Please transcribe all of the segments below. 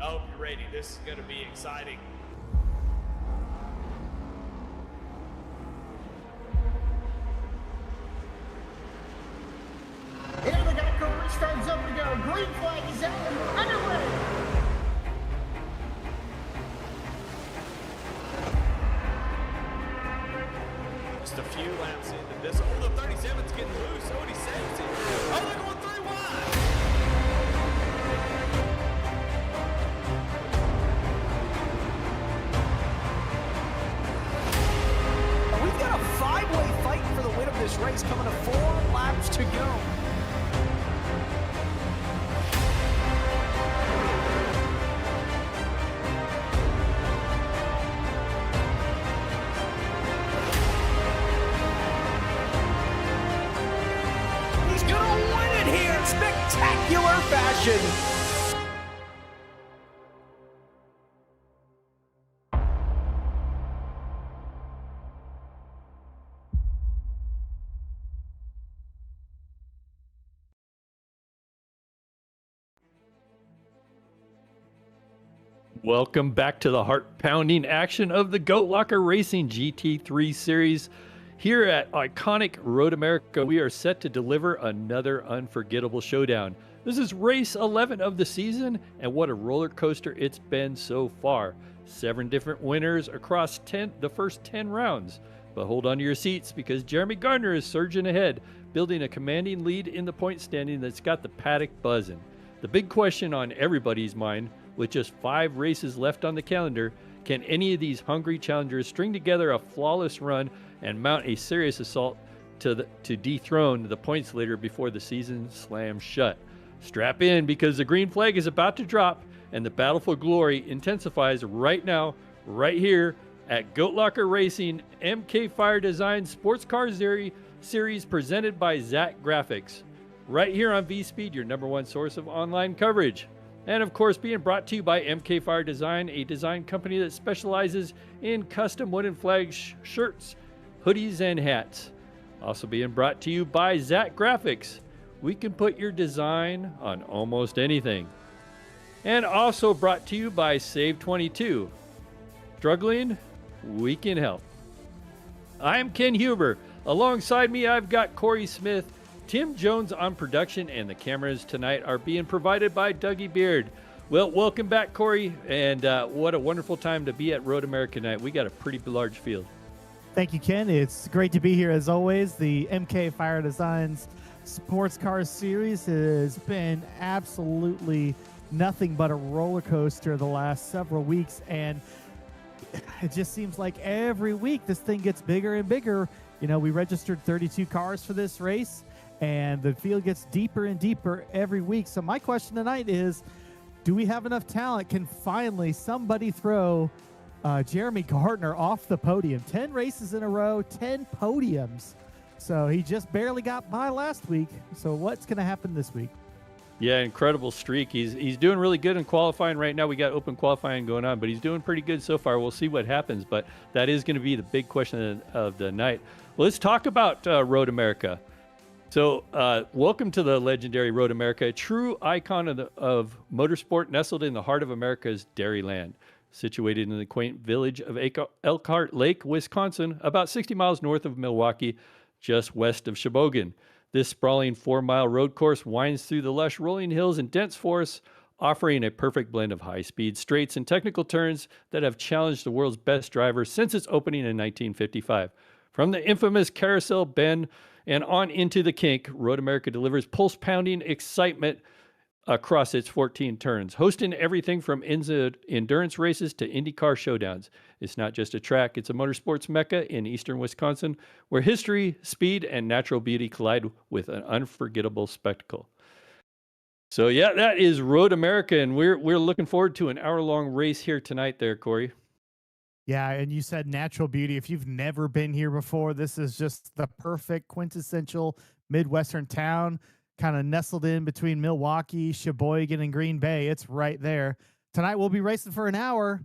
hope you're ready. This is going to be exciting. And the Geico restarts up to go. Green flag is out and we're underway. Just a few laps into this. Oh, the 37's getting loose. Oh, and he saves it. Oh, they're going 3 wide. We've got a 5-way fight for the win of this race coming to 4 laps to go. He's gonna win it here in spectacular fashion. Welcome back to the heart-pounding action of the Goat Locker Racing GT3 series. Here at iconic Road America, we are set to deliver another unforgettable showdown. This is race 11 of the season, and what a roller coaster it's been so far. 7 different winners across the first 10 rounds. But hold on to your seats because Jeremy Gardner is surging ahead, building a commanding lead in the point standing that's got the paddock buzzing. The big question on everybody's mind, with just 5 races left on the calendar, can any of these hungry challengers string together a flawless run and mount a serious assault to dethrone the points leader before the season slams shut? Strap in because the green flag is about to drop and the battle for glory intensifies right now, right here at Goat Locker Racing MK Fire Design Sports Car Series presented by Zach Graphics. Right here on VSPEED, your #1 source of online coverage. And of course, being brought to you by MK Fire Design, a design company that specializes in custom wooden flag shirts, hoodies, and hats. Also being brought to you by Zach Graphics. We can put your design on almost anything. And also brought to you by Save 22. Struggling? We can help. I'm Ken Huber. Alongside me, I've got Corey Smith, Tim Jones on production, and the cameras tonight are being provided by Dougie Beard. Well, welcome back, Corey, and what a wonderful time to be at Road America tonight. We got a pretty large field. Thank you, Ken. It's great to be here as always. The MK Fire Designs Sports Car Series has been absolutely nothing but a roller coaster the last several weeks, and it just seems like every week this thing gets bigger and bigger. You know, we registered 32 cars for this race, and the field gets deeper and deeper every week. So my question tonight is, do we have enough talent? Can finally somebody throw Jeremy Gardner off the podium? 10 races in a row, 10 podiums. So he just barely got by last week. So what's going to happen this week? Yeah, incredible streak. He's doing really good in qualifying right now. We got open qualifying going on, but he's doing pretty good so far. We'll see what happens, but that is going to be the big question of the night. Well, let's talk about Road America. So welcome to the legendary Road America, a true icon of motorsport nestled in the heart of America's Dairyland. Situated in the quaint village of Elkhart Lake, Wisconsin, about 60 miles north of Milwaukee, just west of Sheboygan. This sprawling 4-mile road course winds through the lush rolling hills and dense forests, offering a perfect blend of high-speed straights and technical turns that have challenged the world's best drivers since its opening in 1955. From the infamous Carousel Bend and on into the kink, Road America delivers pulse-pounding excitement across its 14 turns, hosting everything from endurance races to IndyCar showdowns. It's not just a track, it's a motorsports mecca in eastern Wisconsin, where history, speed, and natural beauty collide with an unforgettable spectacle. So yeah, that is Road America, and we're looking forward to an hour-long race here tonight there, Corey. Yeah, and you said natural beauty. If you've never been here before, this is just the perfect quintessential Midwestern town, kind of nestled in between Milwaukee, Sheboygan, and Green Bay. It's right there. Tonight we'll be racing for an hour.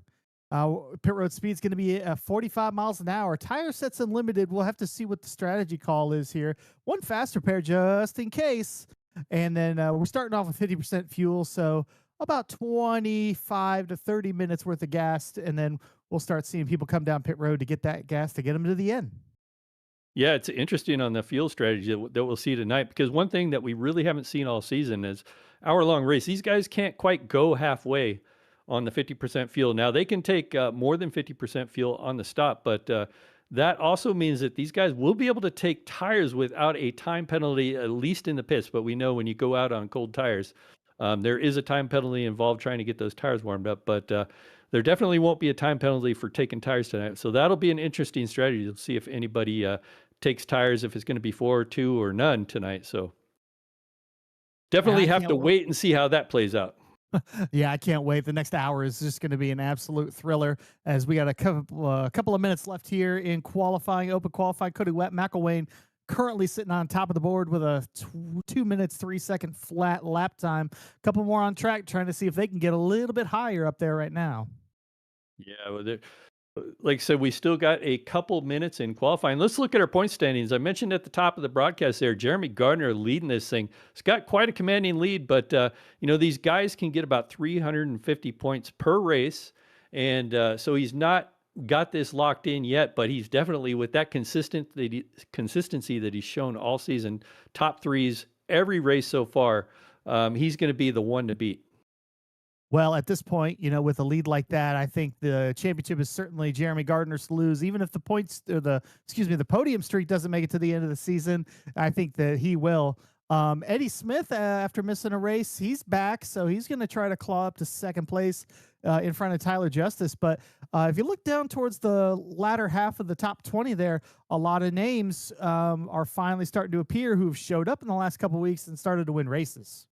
Pit road speed is going to be 45 miles an hour. Tire sets unlimited. We'll have to see what the strategy call is here. One faster pair just in case. And then we're starting off with 50% fuel. So about 25 to 30 minutes worth of gas, and then we'll start seeing people come down pit road to get that gas to get them to the end. Yeah, it's interesting on the fuel strategy that we'll see tonight, because one thing that we really haven't seen all season is hour-long race. These guys can't quite go halfway on the 50% fuel. Now, they can take more than 50% fuel on the stop, but that also means that these guys will be able to take tires without a time penalty, at least in the pits. But we know when you go out on cold tires, there is a time penalty involved trying to get those tires warmed up. But there definitely won't be a time penalty for taking tires tonight. So that'll be an interesting strategy. You'll see if anybody takes tires, if it's going to be 4, 2, or none tonight. So definitely have to wait and see how that plays out. Yeah, I can't wait. The next hour is just going to be an absolute thriller, as we got a couple of minutes left here in qualifying, open qualifying. Cody McElwain currently sitting on top of the board with a 2 minutes, 3 second flat lap time. A couple more on track, trying to see if they can get a little bit higher up there right now. Yeah, well, like I said, we still got a couple minutes in qualifying. Let's look at our point standings. I mentioned at the top of the broadcast there, Jeremy Gardner leading this thing. He's got quite a commanding lead, but these guys can get about 350 points per race, and so he's not got this locked in yet, but he's definitely, with that consistency that he's shown all season, top threes every race so far. He's going to be the one to beat. Well, at this point, with a lead like that, I think the championship is certainly Jeremy Gardner's to lose. Even if the the podium streak doesn't make it to the end of the season, I think that he will. Eddie Smith, after missing a race, he's back, so he's going to try to claw up to second place in front of Tyler Justice. But if you look down towards the latter half of the top 20 there, a lot of names are finally starting to appear who've showed up in the last couple of weeks and started to win races.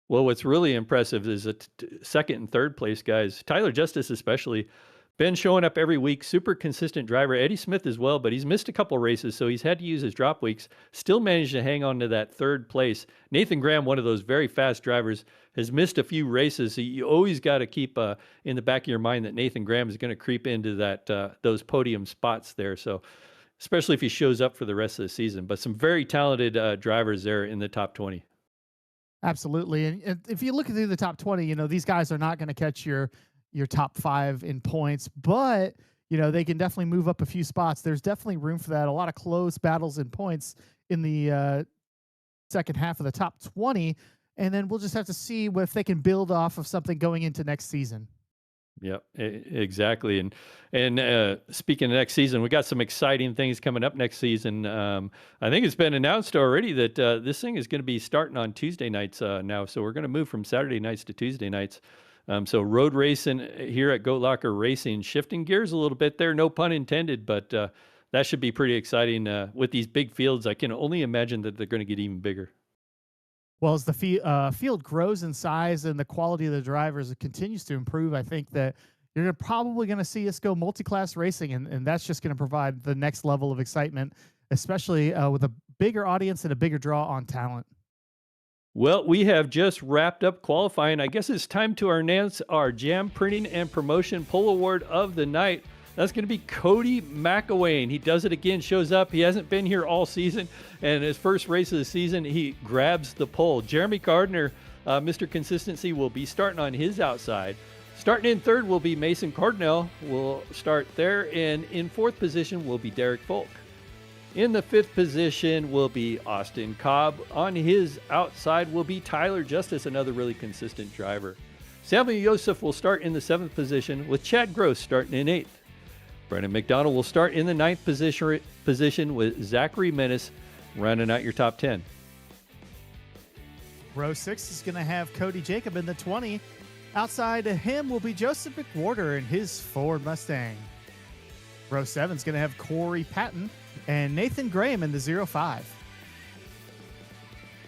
Well, what's really impressive is that second and third place guys, Tyler Justice especially, been showing up every week, super consistent driver. Eddie Smith as well, but he's missed a couple races, so he's had to use his drop weeks. Still managed to hang on to that third place. Nathan Graham, one of those very fast drivers, has missed a few races. So you always got to keep in the back of your mind that Nathan Graham is going to creep into those podium spots there. So especially if he shows up for the rest of the season. But some very talented drivers there in the top 20. Absolutely. And if you look through the top 20, these guys are not going to catch your top 5 in points, but they can definitely move up a few spots. There's definitely room for that. A lot of close battles in points in the second half of the top 20. And then we'll just have to see if they can build off of something going into next season. Yep, exactly. And speaking of next season, we got some exciting things coming up next season. I think it's been announced already that this thing is going to be starting on Tuesday nights now. So we're going to move from Saturday nights to Tuesday nights. So road racing here at Goat Locker Racing, shifting gears a little bit there, no pun intended, but that should be pretty exciting. With these big fields, I can only imagine that they're going to get even bigger. Well, as the field grows in size and the quality of the drivers continues to improve, I think that you're probably going to see us go multi-class racing, and that's just going to provide the next level of excitement, especially with a bigger audience and a bigger draw on talent. Well, we have just wrapped up qualifying. I guess it's time to announce our Jam Printing and Promotion Pole Award of the night. That's going to be Cody McElwain. He does it again, shows up. He hasn't been here all season, and his first race of the season, he grabs the pole. Jeremy Gardner, Mr. Consistency, will be starting on his outside. Starting in third will be Mason Cardinell. We'll start there, and in fourth position will be Derek Folk. In the fifth position will be Austin Cobb. On his outside will be Tyler Justice, another really consistent driver. Samuel Joseph will start in the seventh position, with Chad Gross starting in eighth. Brendan McDonald will start in the ninth position with Zachary Menace rounding out your top 10. Row 6 is going to have Cody Jacob in the 20. Outside of him will be Joseph McWhorter in his Ford Mustang. Row 7 is going to have Corey Patton and Nathan Graham in the 05.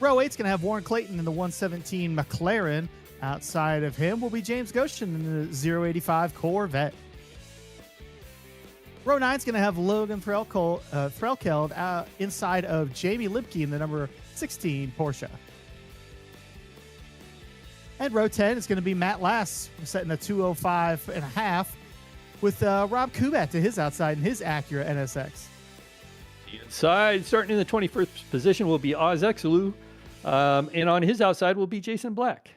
Row 8 is going to have Warren Clayton in the 117 McLaren. Outside of him will be James Goshen in the 085 Corvette. Row 9 is going to have Logan Threlkeld inside of Jamie Libke in the number 16 Porsche. And row 10 is going to be Matt Lass setting a 205.5 with Rob Kubat to his outside in his Acura NSX. Inside, starting in the 21st position will be Oz Exelu, and on his outside will be Jason Black.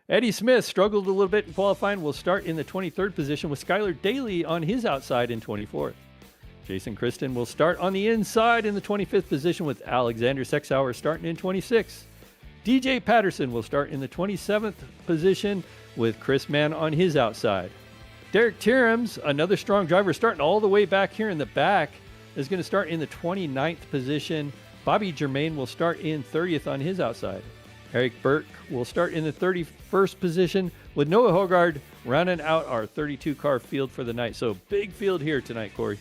Eddie Smith struggled a little bit in qualifying, will start in the 23rd position with Skylar Daly on his outside in 24th. Jason Kristen will start on the inside in the 25th position with Alexander Sexauer starting in 26th. DJ Patterson will start in the 27th position with Chris Mann on his outside. Derek Tierhams, another strong driver, starting all the way back here in the back, is going to start in the 29th position. Bobby Germain will start in 30th on his outside. Eric Burke will start in the 31st position with Noah Hogard rounding out our 32-car field for the night. So big field here tonight, Corey.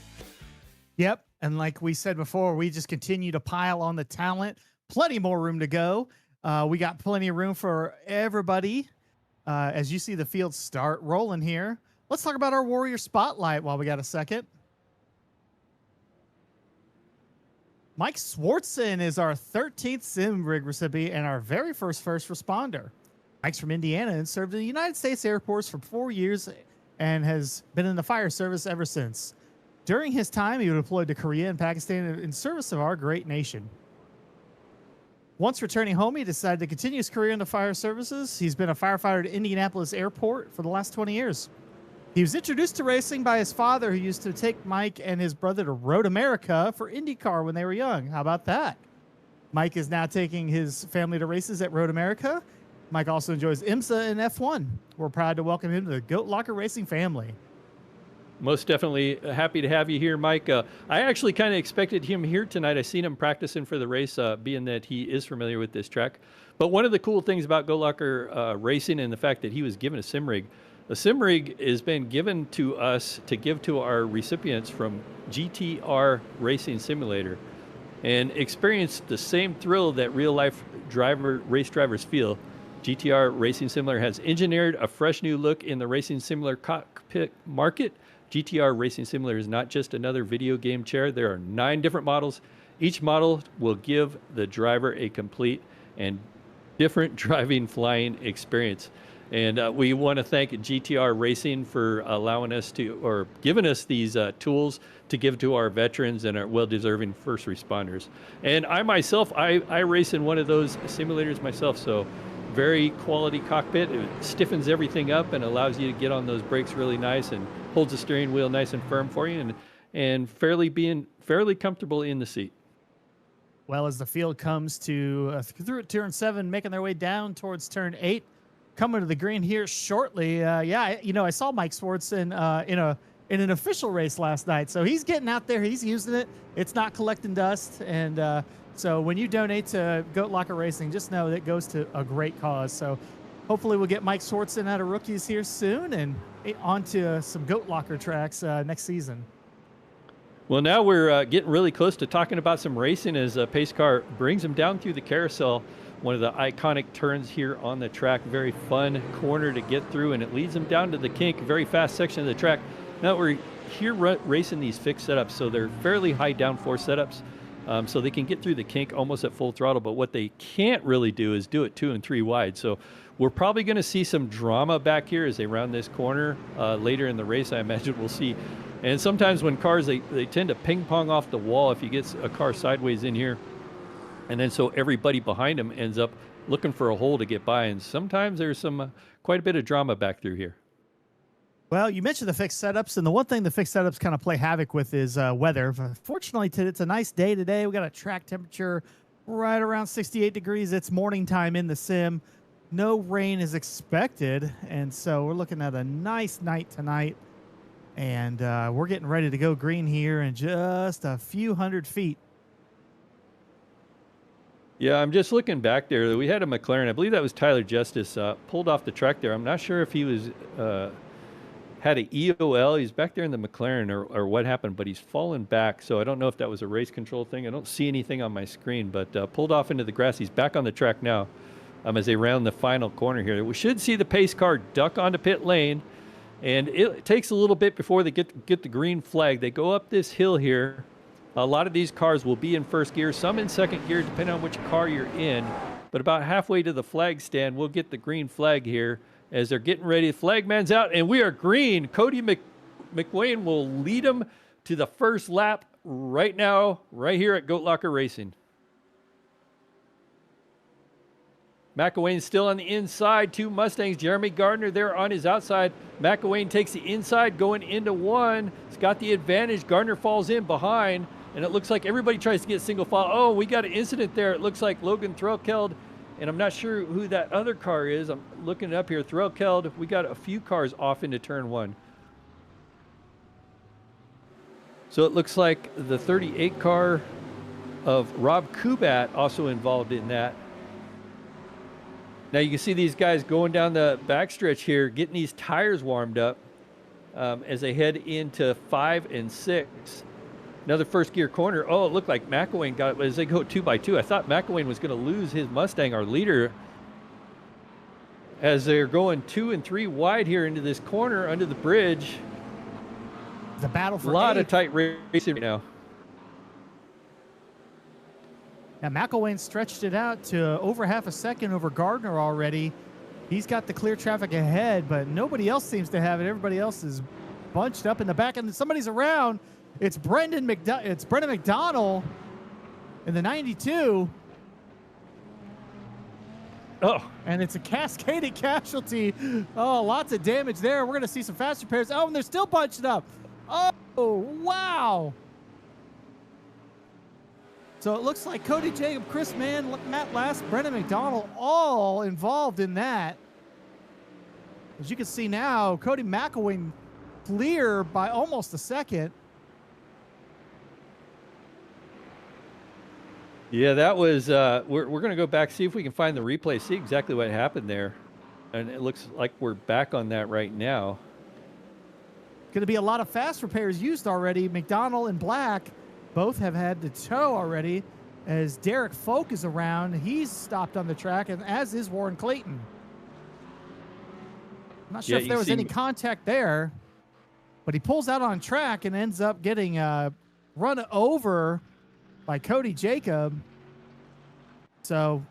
Yep. And like we said before, we just continue to pile on the talent. Plenty more room to go. We got plenty of room for everybody. As you see the field start rolling here, let's talk about our Warrior Spotlight while we got a second. Mike Swartzen is our 13th Sim Rig recipient and our very first responder. Mike's from Indiana and served in the United States Air Force for 4 years and has been in the fire service ever since. During his time, he was deployed to Korea and Pakistan in service of our great nation. Once returning home, he decided to continue his career in the fire services. He's been a firefighter at Indianapolis Airport for the last 20 years. He was introduced to racing by his father, who used to take Mike and his brother to Road America for IndyCar when they were young. How about that? Mike is now taking his family to races at Road America. Mike also enjoys IMSA and F1. We're proud to welcome him to the Goat Locker Racing family. Most definitely happy to have you here, Mike. I actually kind of expected him here tonight. I seen him practicing for the race, being that he is familiar with this track. But one of the cool things about Goat Locker Racing and the fact that he was given a sim rig has been given to us to give to our recipients from GTR Racing Simulator and experience the same thrill that real-life race drivers feel. GTR Racing Simulator has engineered a fresh new look in the racing simulator cockpit market. GTR Racing Simulator is not just another video game chair. There are 9 different models. Each model will give the driver a complete and different driving, flying experience. And we want to thank GTR Racing for allowing us to, or giving us these tools to give to our veterans and our well-deserving first responders. And I myself, I race in one of those simulators myself, so very quality cockpit. It stiffens everything up and allows you to get on those brakes really nice and holds the steering wheel nice and firm for you and fairly comfortable in the seat. Well, as the field comes to through turn 7, making their way down towards turn 8, coming to the green here shortly. I saw Mike Swartzen in an official race last night, so he's getting out there. He's using it. It's not collecting dust, and so when you donate to Goat Locker Racing, just know that it goes to a great cause. So hopefully we'll get Mike Swartzen out of rookies here soon and onto some Goat Locker tracks next season. Well, now we're getting really close to talking about some racing as a pace car brings him down through the carousel, one of the iconic turns here on the track. Very fun corner to get through, and it leads him down to the kink, very fast section of the track. Now we're here racing these fixed setups, so they're fairly high downforce setups, so they can get through the kink almost at full throttle, but what they can't really do is do it 2 and 3 wide. So we're probably going to see some drama back here as they round this corner later in the race. I imagine we'll see. And sometimes when cars, they tend to ping pong off the wall if you get a car sideways in here. And then so everybody behind them ends up looking for a hole to get by. And sometimes there's some quite a bit of drama back through here. Well, you mentioned the fixed setups, and the one thing the fixed setups kind of play havoc with is weather. Fortunately, it's a nice day today. We got a track temperature right around 68 degrees. It's morning time in the sim. No rain is expected, and so we're looking at a nice night tonight. And we're getting ready to go green here in just a few hundred feet. Yeah, I'm just looking back there. We had a McLaren. I believe that was Tyler Justice pulled off the track there. I'm not sure if he was had an EOL. He's back there in the McLaren or what happened, but he's fallen back. So I don't know if that was a race control thing. I don't see anything on my screen, but pulled off into the grass. He's back on the track now as they round the final corner here. We should see the pace car duck onto pit lane. And it takes a little bit before they get the green flag. They go up this hill here. A lot of these cars will be in first gear, some in second gear, depending on which car you're in. But about halfway to the flag stand, we'll get the green flag here as they're getting ready. Flagman's out, and we are green. Cody McWayne will lead them to the first lap right now, right here at Goat Locker Racing. McElwain's still on the inside. 2 Mustangs. Jeremy Gardner there on his outside. McElwain takes the inside going into 1. He's got the advantage. Gardner falls in behind, and it looks like everybody tries to get single file. Oh, we got an incident there. It looks like Logan Threlkeld, and I'm not sure who that other car is. I'm looking it up here. Threlkeld, we got a few cars off into turn 1. So it looks like the 38 car of Rob Kubat also involved in that. Now you can see these guys going down the backstretch here, getting these tires warmed up as they head into 5 and 6. Another first gear corner. Oh, it looked like McElwain got, as they go 2 by 2. I thought McElwain was going to lose his Mustang, our leader, as they're going 2 and 3 wide here into this corner under the bridge. The battle for a lot 8th. of tight racing right now. Now, McElwain stretched it out to over half a second over Gardner already. He's got the clear traffic ahead, but nobody else seems to have it. Everybody else is bunched up in the back, and somebody's around. It's Brendan McDonald in the 92. Oh. And it's a cascaded casualty. Oh, lots of damage there. We're going to see some fast repairs. Oh, and they're still bunched up. Oh, wow. So it looks like Cody Jacob, Chris Mann, Matt Last, Brendan McDonald, all involved in that. As you can see now, Cody McElwain clear by almost a second. Yeah, that was, we're going to go back, see if we can find the replay, see exactly what happened there. And it looks like we're back on that right now. Going to be a lot of fast repairs used already. McDonald and Black both have had to tow already, as Derek Folk is around. He's stopped on the track, and as is Warren Clayton. I'm not sure if there was any contact there, but he pulls out on track and ends up getting run over by Cody Jacob. So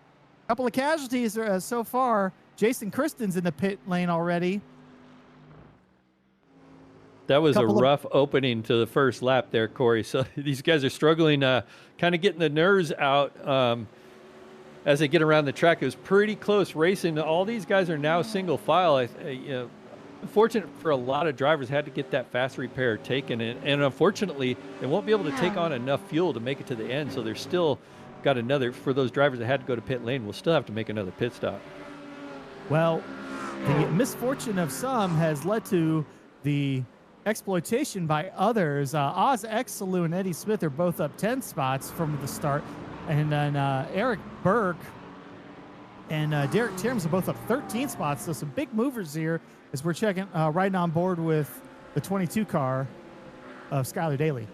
a couple of casualties so far. Jason Kristen's in the pit lane already. That was a rough opening to the first lap there, Corey. So these guys are struggling, kind of getting the nerves out as they get around the track. It was pretty close racing. All these guys are now single file. You know, unfortunate for a lot of drivers, had to get that fast repair taken. And unfortunately, they won't be able to take on enough fuel to make it to the end. So they're still got another, for those drivers that had to go to pit lane, will still have to make another pit stop. Well, the misfortune of some has led to the exploitation by others. Oz X Saloon and Eddie Smith are both up 10 spots from the start. And then Eric Burke and Derek Tierms are both up 13 spots. So some big movers here as we're checking, riding on board with the 22 car of Skylar Daly.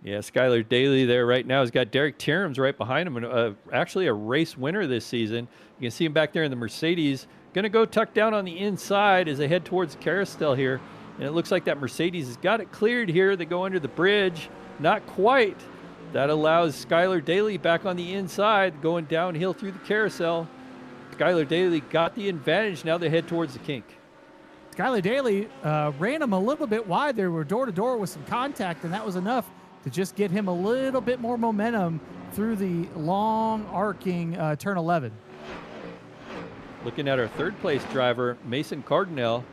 Yeah, Skylar Daly there right now has got Derek Tierms right behind him, and actually a race winner this season. You can see him back there in the Mercedes. Going to go tuck down on the inside as they head towards the carousel here. And it looks like that Mercedes has got it cleared here. They go under the bridge. Not quite. That allows Skylar Daly back on the inside, going downhill through the carousel. Skylar Daly got the advantage. Now they head towards the kink. Skylar Daly ran him a little bit wide. They were door-to-door with some contact, and that was enough to just get him a little bit more momentum through the long arcing turn 11. Looking at our third place driver, Mason Cardinal.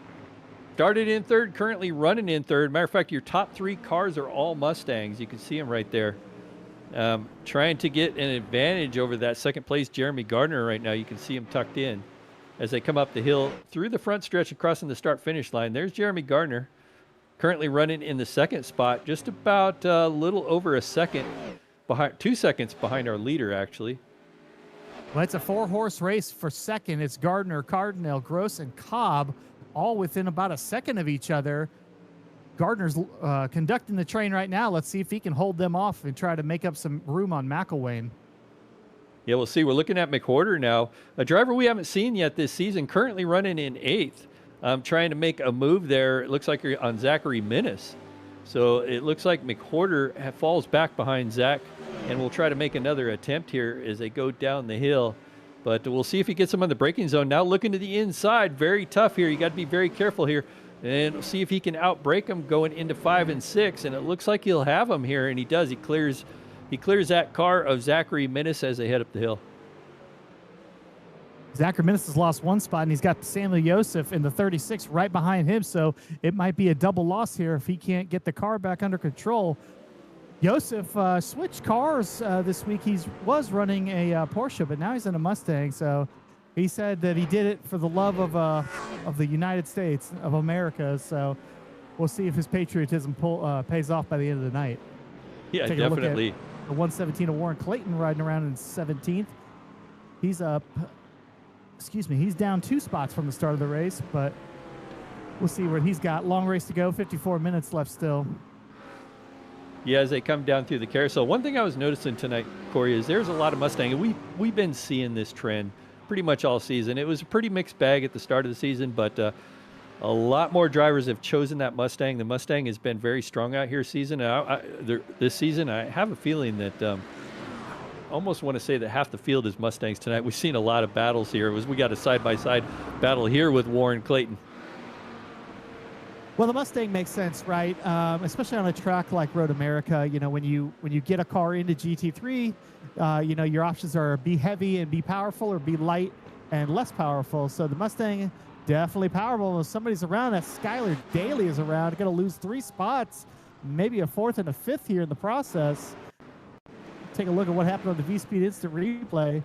Started in third, currently running in third. Matter of fact, your top 3 cars are all Mustangs. You can see them right there. Trying to get an advantage over that second place Jeremy Gardner right now. You can see him tucked in as they come up the hill through the front stretch and crossing the start-finish line. There's Jeremy Gardner, currently running in the second spot, just about a little over a second behind, 2 seconds behind our leader, actually. Well, it's a 4-horse race for second. It's Gardner, Cardinal, Gross, and Cobb, all within about a second of each other. Gardner's conducting the train right now. Let's see if he can hold them off and try to make up some room on McElwain. Yeah, we'll see. We're looking at McWhorter now, a driver we haven't seen yet this season, currently running in 8th. Trying to make a move there. It looks like you're on Zachary Minnis. So it looks like McWhorter falls back behind Zach, and we'll try to make another attempt here as they go down the hill. But we'll see if he gets him on the braking zone. Now looking to the inside, very tough here. You got to be very careful here. And we'll see if he can outbrake him going into 5 and 6. And it looks like he'll have him here, and he does. He clears that car of Zachary Minnis as they head up the hill. Zachary Minnis has lost one spot, and he's got Samuel Joseph in the 36 right behind him, so it might be a double loss here if he can't get the car back under control. Joseph switched cars this week. He was running a Porsche, but now he's in a Mustang, so he said that he did it for the love of the United States, of America, so we'll see if his patriotism pays off by the end of the night. Yeah, Take definitely. A look at the 117 of Warren Clayton riding around in 17th. He's up... Excuse me, he's down 2 spots from the start of the race, but we'll see what he's got. Long race to go, 54 minutes left still. Yeah, as they come down through the carousel. One thing I was noticing tonight, Corey, is there's a lot of Mustang, and we've been seeing this trend pretty much all season. It was a pretty mixed bag at the start of the season, but a lot more drivers have chosen that Mustang. The Mustang has been very strong out here this season. I have a feeling that almost want to say that half the field is Mustangs tonight. We've seen a lot of battles here. We got a side-by-side battle here with Warren Clayton. Well, the Mustang makes sense, right? Especially on a track like Road America. You know, when you get a car into GT3, you know, your options are be heavy and be powerful, or be light and less powerful. So the Mustang, definitely powerful. If somebody's around, that Skylar Daly is around, going to lose 3 spots, maybe a 4th and a 5th here in the process. Take a look at what happened on the VSPEED instant replay.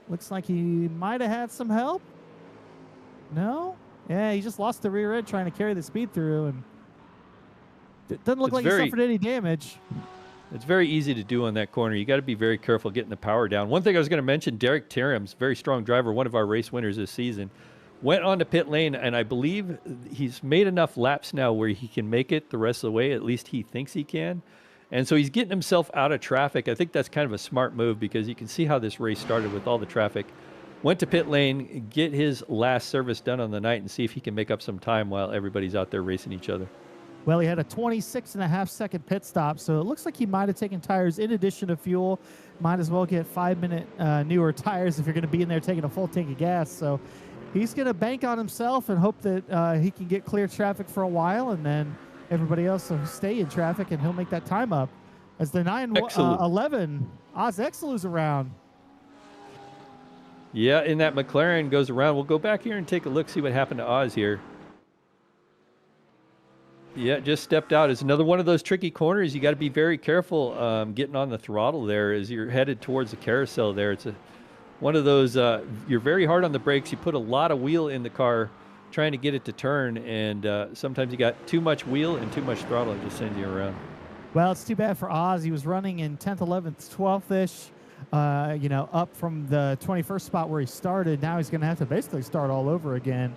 Looks like he might have had some help. No? Yeah, he just lost the rear end trying to carry the speed through, and it doesn't look like he suffered any damage. It's very easy to do on that corner. You got to be very careful getting the power down. One thing I was going to mention, Derek Terham's very strong driver, one of our race winners this season, went on to pit lane, and I believe he's made enough laps now where he can make it the rest of the way. At least he thinks he can. And so he's getting himself out of traffic. I think that's kind of a smart move, because you can see how this race started with all the traffic. Went to pit lane, get his last service done on the night, and see if he can make up some time while everybody's out there racing each other. Well, he had a 26.5-second pit stop, so it looks like he might have taken tires in addition to fuel. Might as well get 5-minute newer tires if you're going to be in there taking a full tank of gas. So he's going to bank on himself and hope that he can get clear traffic for a while, and then everybody else will stay in traffic, and he'll make that time up. As the 9-11, Oz Exelu's around. Yeah, and that McLaren goes around. We'll go back here and take a look, see what happened to Oz here. Yeah, just stepped out. It's another one of those tricky corners. You got to be very careful getting on the throttle there as you're headed towards the carousel there. It's one of those, you're very hard on the brakes. You put a lot of wheel in the car trying to get it to turn, and sometimes you got too much wheel and too much throttle, and just sends you around. Well, it's too bad for Oz. He was running in 10th, 11th, 12th-ish, you know, up from the 21st spot where he started. Now he's going to have to basically start all over again.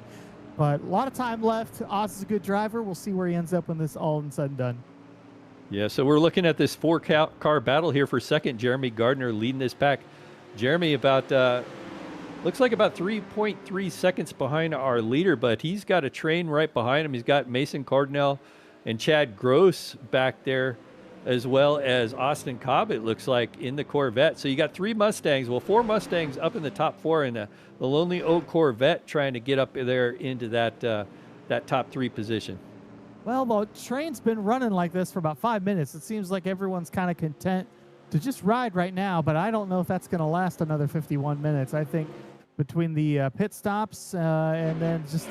But a lot of time left. Oz is a good driver. We'll see where he ends up when this all and said and done. Yeah, so we're looking at this 4-car battle here for second. Jeremy Gardner leading this pack. Jeremy about, looks like about 3.3 seconds behind our leader, but he's got a train right behind him. He's got Mason Cardinal and Chad Gross back there, as well as Austin Cobb, it looks like, in the Corvette. So you got 3 Mustangs, well, 4 Mustangs up in the top 4, and the Lonely Oak Corvette trying to get up there into that that top 3 position. Well, the train's been running like this for about 5 minutes. It seems like everyone's kind of content to just ride right now, but I don't know if that's going to last another 51 minutes. I think between the pit stops and then just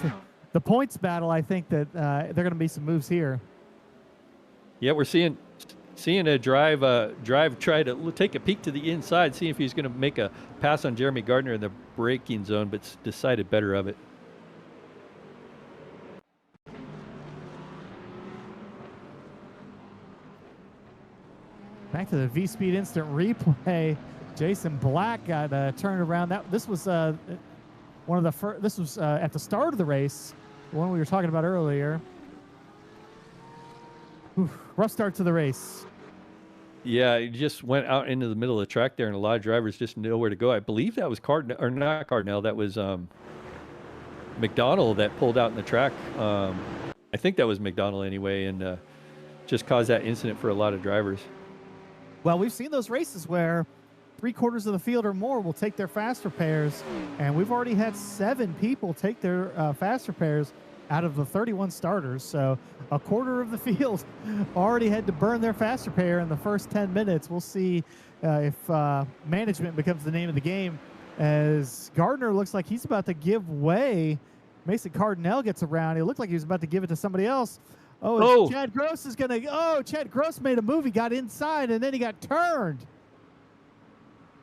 the points battle, I think that there are going to be some moves here. Yeah, we're seeing a drive try to take a peek to the inside, see if he's going to make a pass on Jeremy Gardner in the braking zone, but decided better of it. Back to the VSPEED instant replay. Jason Black got turned around. This was one of the first. This was at the start of the race, the one we were talking about earlier. Oof, rough start to the race. Yeah, he just went out into the middle of the track there, and a lot of drivers just know where to go. I believe that was not Cardinal. That was McDonald that pulled out in the track. I think that was McDonald anyway, and just caused that incident for a lot of drivers. Well, we've seen those races where 3/4 of the field or more will take their fast repairs, and we've already had 7 people take their fast repairs out of the 31 starters. So 1/4 of the field already had to burn their fast repair in the first 10 minutes. We'll see if management becomes the name of the game as Gardner looks like he's about to give way. Mason Cardinale gets around. He looked like he was about to give it to somebody else. Oh. Chad Gross is going to... Oh, Chad Gross made a move. He got inside, and then he got turned.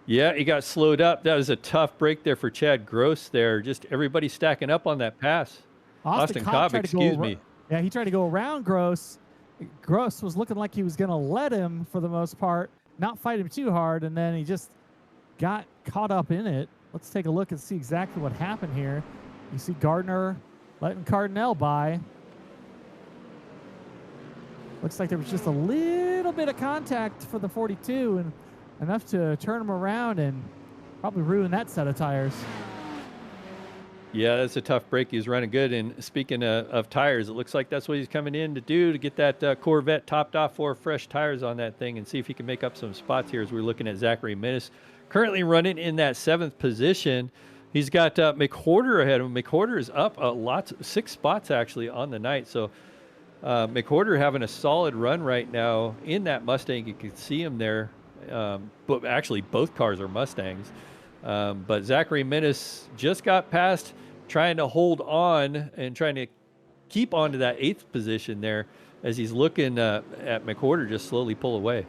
Yeah, he got slowed up. That was a tough break there for Chad Gross there. Just everybody stacking up on that pass. Austin Cobb, excuse me. Yeah, he tried to go around Gross. Gross was looking like he was going to let him for the most part, not fight him too hard, and then he just got caught up in it. Let's take a look and see exactly what happened here. You see Gardner letting Cardinale by. Looks like there was just a little bit of contact for the 42 and enough to turn him around and probably ruin that set of tires. Yeah, that's a tough break. He was running good. And speaking of tires, it looks like that's what he's coming in to do, to get that Corvette topped off for fresh tires on that thing and see if he can make up some spots here as we're looking at Zachary Minnis. Currently running in that 7th position. He's got McWhorter ahead of him. McWhorter is up 6 spots actually on the night. So McWhorter having a solid run right now in that Mustang. You can see him there. But actually, both cars are Mustangs. But Zachary Minnis just got past, trying to hold on and trying to keep on to that 8th position there as he's looking at McWhorter just slowly pull away.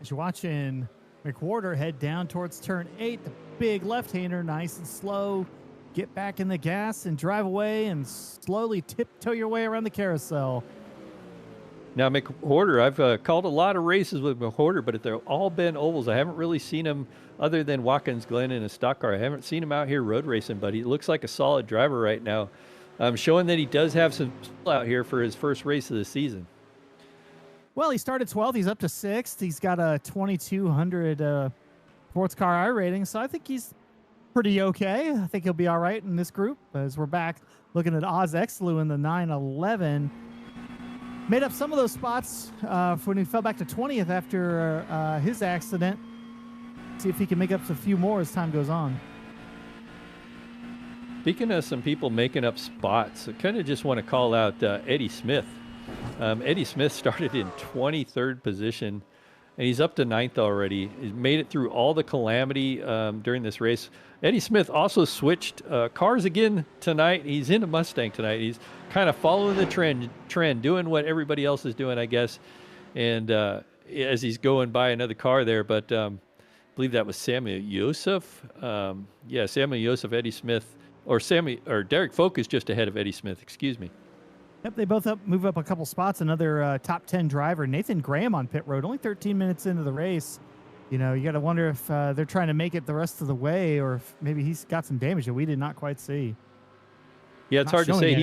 As you're watching McWhorter head down towards turn 8, the big left-hander, nice and slow. Get back in the gas and drive away and slowly tiptoe your way around the carousel. Now, McWhorter, I've called a lot of races with McWhorter, but they've all been ovals. I haven't really seen him other than Watkins Glen in a stock car. I haven't seen him out here road racing, but he looks like a solid driver right now, showing that he does have some skill out here for his first race of the season. Well, he started 12th. He's up to 6th. He's got a 2,200 sports car I rating, so I think he's pretty okay. I think he'll be all right in this group as we're back looking at Oz Exlu in the 911. Made up some of those spots when he fell back to 20th after his accident. See if he can make up a few more as time goes on. Speaking of some people making up spots, I kind of just want to call out Eddie Smith. Eddie Smith started in 23rd position, and he's up to 9th already. He's made it through all the calamity during this race. Eddie Smith also switched cars again tonight. He's in a Mustang tonight. He's kind of following the trend, doing what everybody else is doing, I guess. And as he's going by another car there, but I believe that was Samuel Yosef. Yeah, Samuel Yosef, Eddie Smith, or Derek Folk is just ahead of Eddie Smith. Excuse me. Yep, they both move up a couple spots. Another top 10 driver, Nathan Graham on pit road, only 13 minutes into the race. You know, you got to wonder if they're trying to make it the rest of the way, or if maybe he's got some damage that we did not quite see. Yeah, it's hard to say.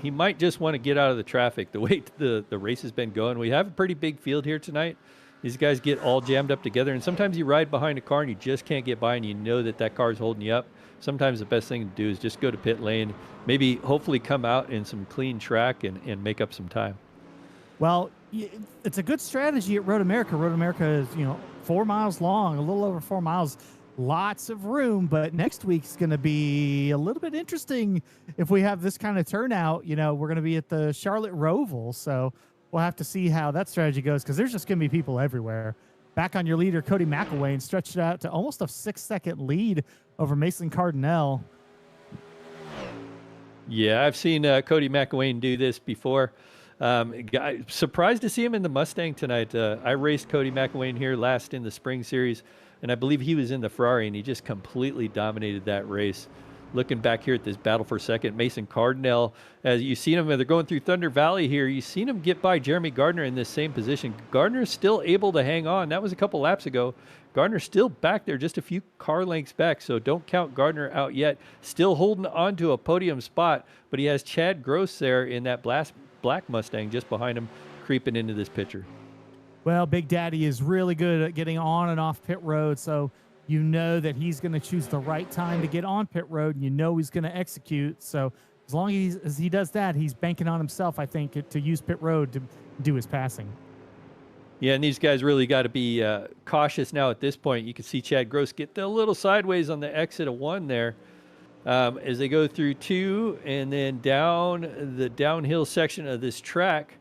He might just want to get out of the traffic. The way the race has been going, we have a pretty big field here tonight. These guys get all jammed up together, and sometimes you ride behind a car and you just can't get by, and you know that car is holding you up. Sometimes the best thing to do is just go to pit lane, maybe hopefully come out in some clean track and make up some time. Well, it's a good strategy at Road America. Road America is, 4 miles long, a little over 4 miles, lots of room, but next week's going to be a little bit interesting if we have this kind of turnout. We're going to be at the Charlotte Roval, so we'll have to see how that strategy goes because there's just going to be people everywhere. Back on your leader, Cody McElwain stretched it out to almost a 6-second lead over Mason Cardinale. Yeah, I've seen Cody McElwain do this before. Surprised to see him in the Mustang tonight. I raced Cody McElwain here last in the Spring Series, and I believe he was in the Ferrari, and he just completely dominated that race. Looking back here at this battle for second, Mason Cardinale, as you've seen him, they're going through Thunder Valley here. You've seen him get by Jeremy Gardner in this same position. Gardner's still able to hang on. That was a couple laps ago. Gardner's still back there, just a few car lengths back, so don't count Gardner out yet. Still holding on to a podium spot, but he has Chad Gross there in that black Mustang just behind him, creeping into this picture. Well, Big Daddy is really good at getting on and off pit road, so you know that he's going to choose the right time to get on pit road, and you know he's going to execute. So as long as he does that, he's banking on himself, I think, to use pit road to do his passing. Yeah, and these guys really got to be cautious now at this point. You can see Chad Gross get a little sideways on the exit of 1 there as they go through 2 and then down the downhill section of this track.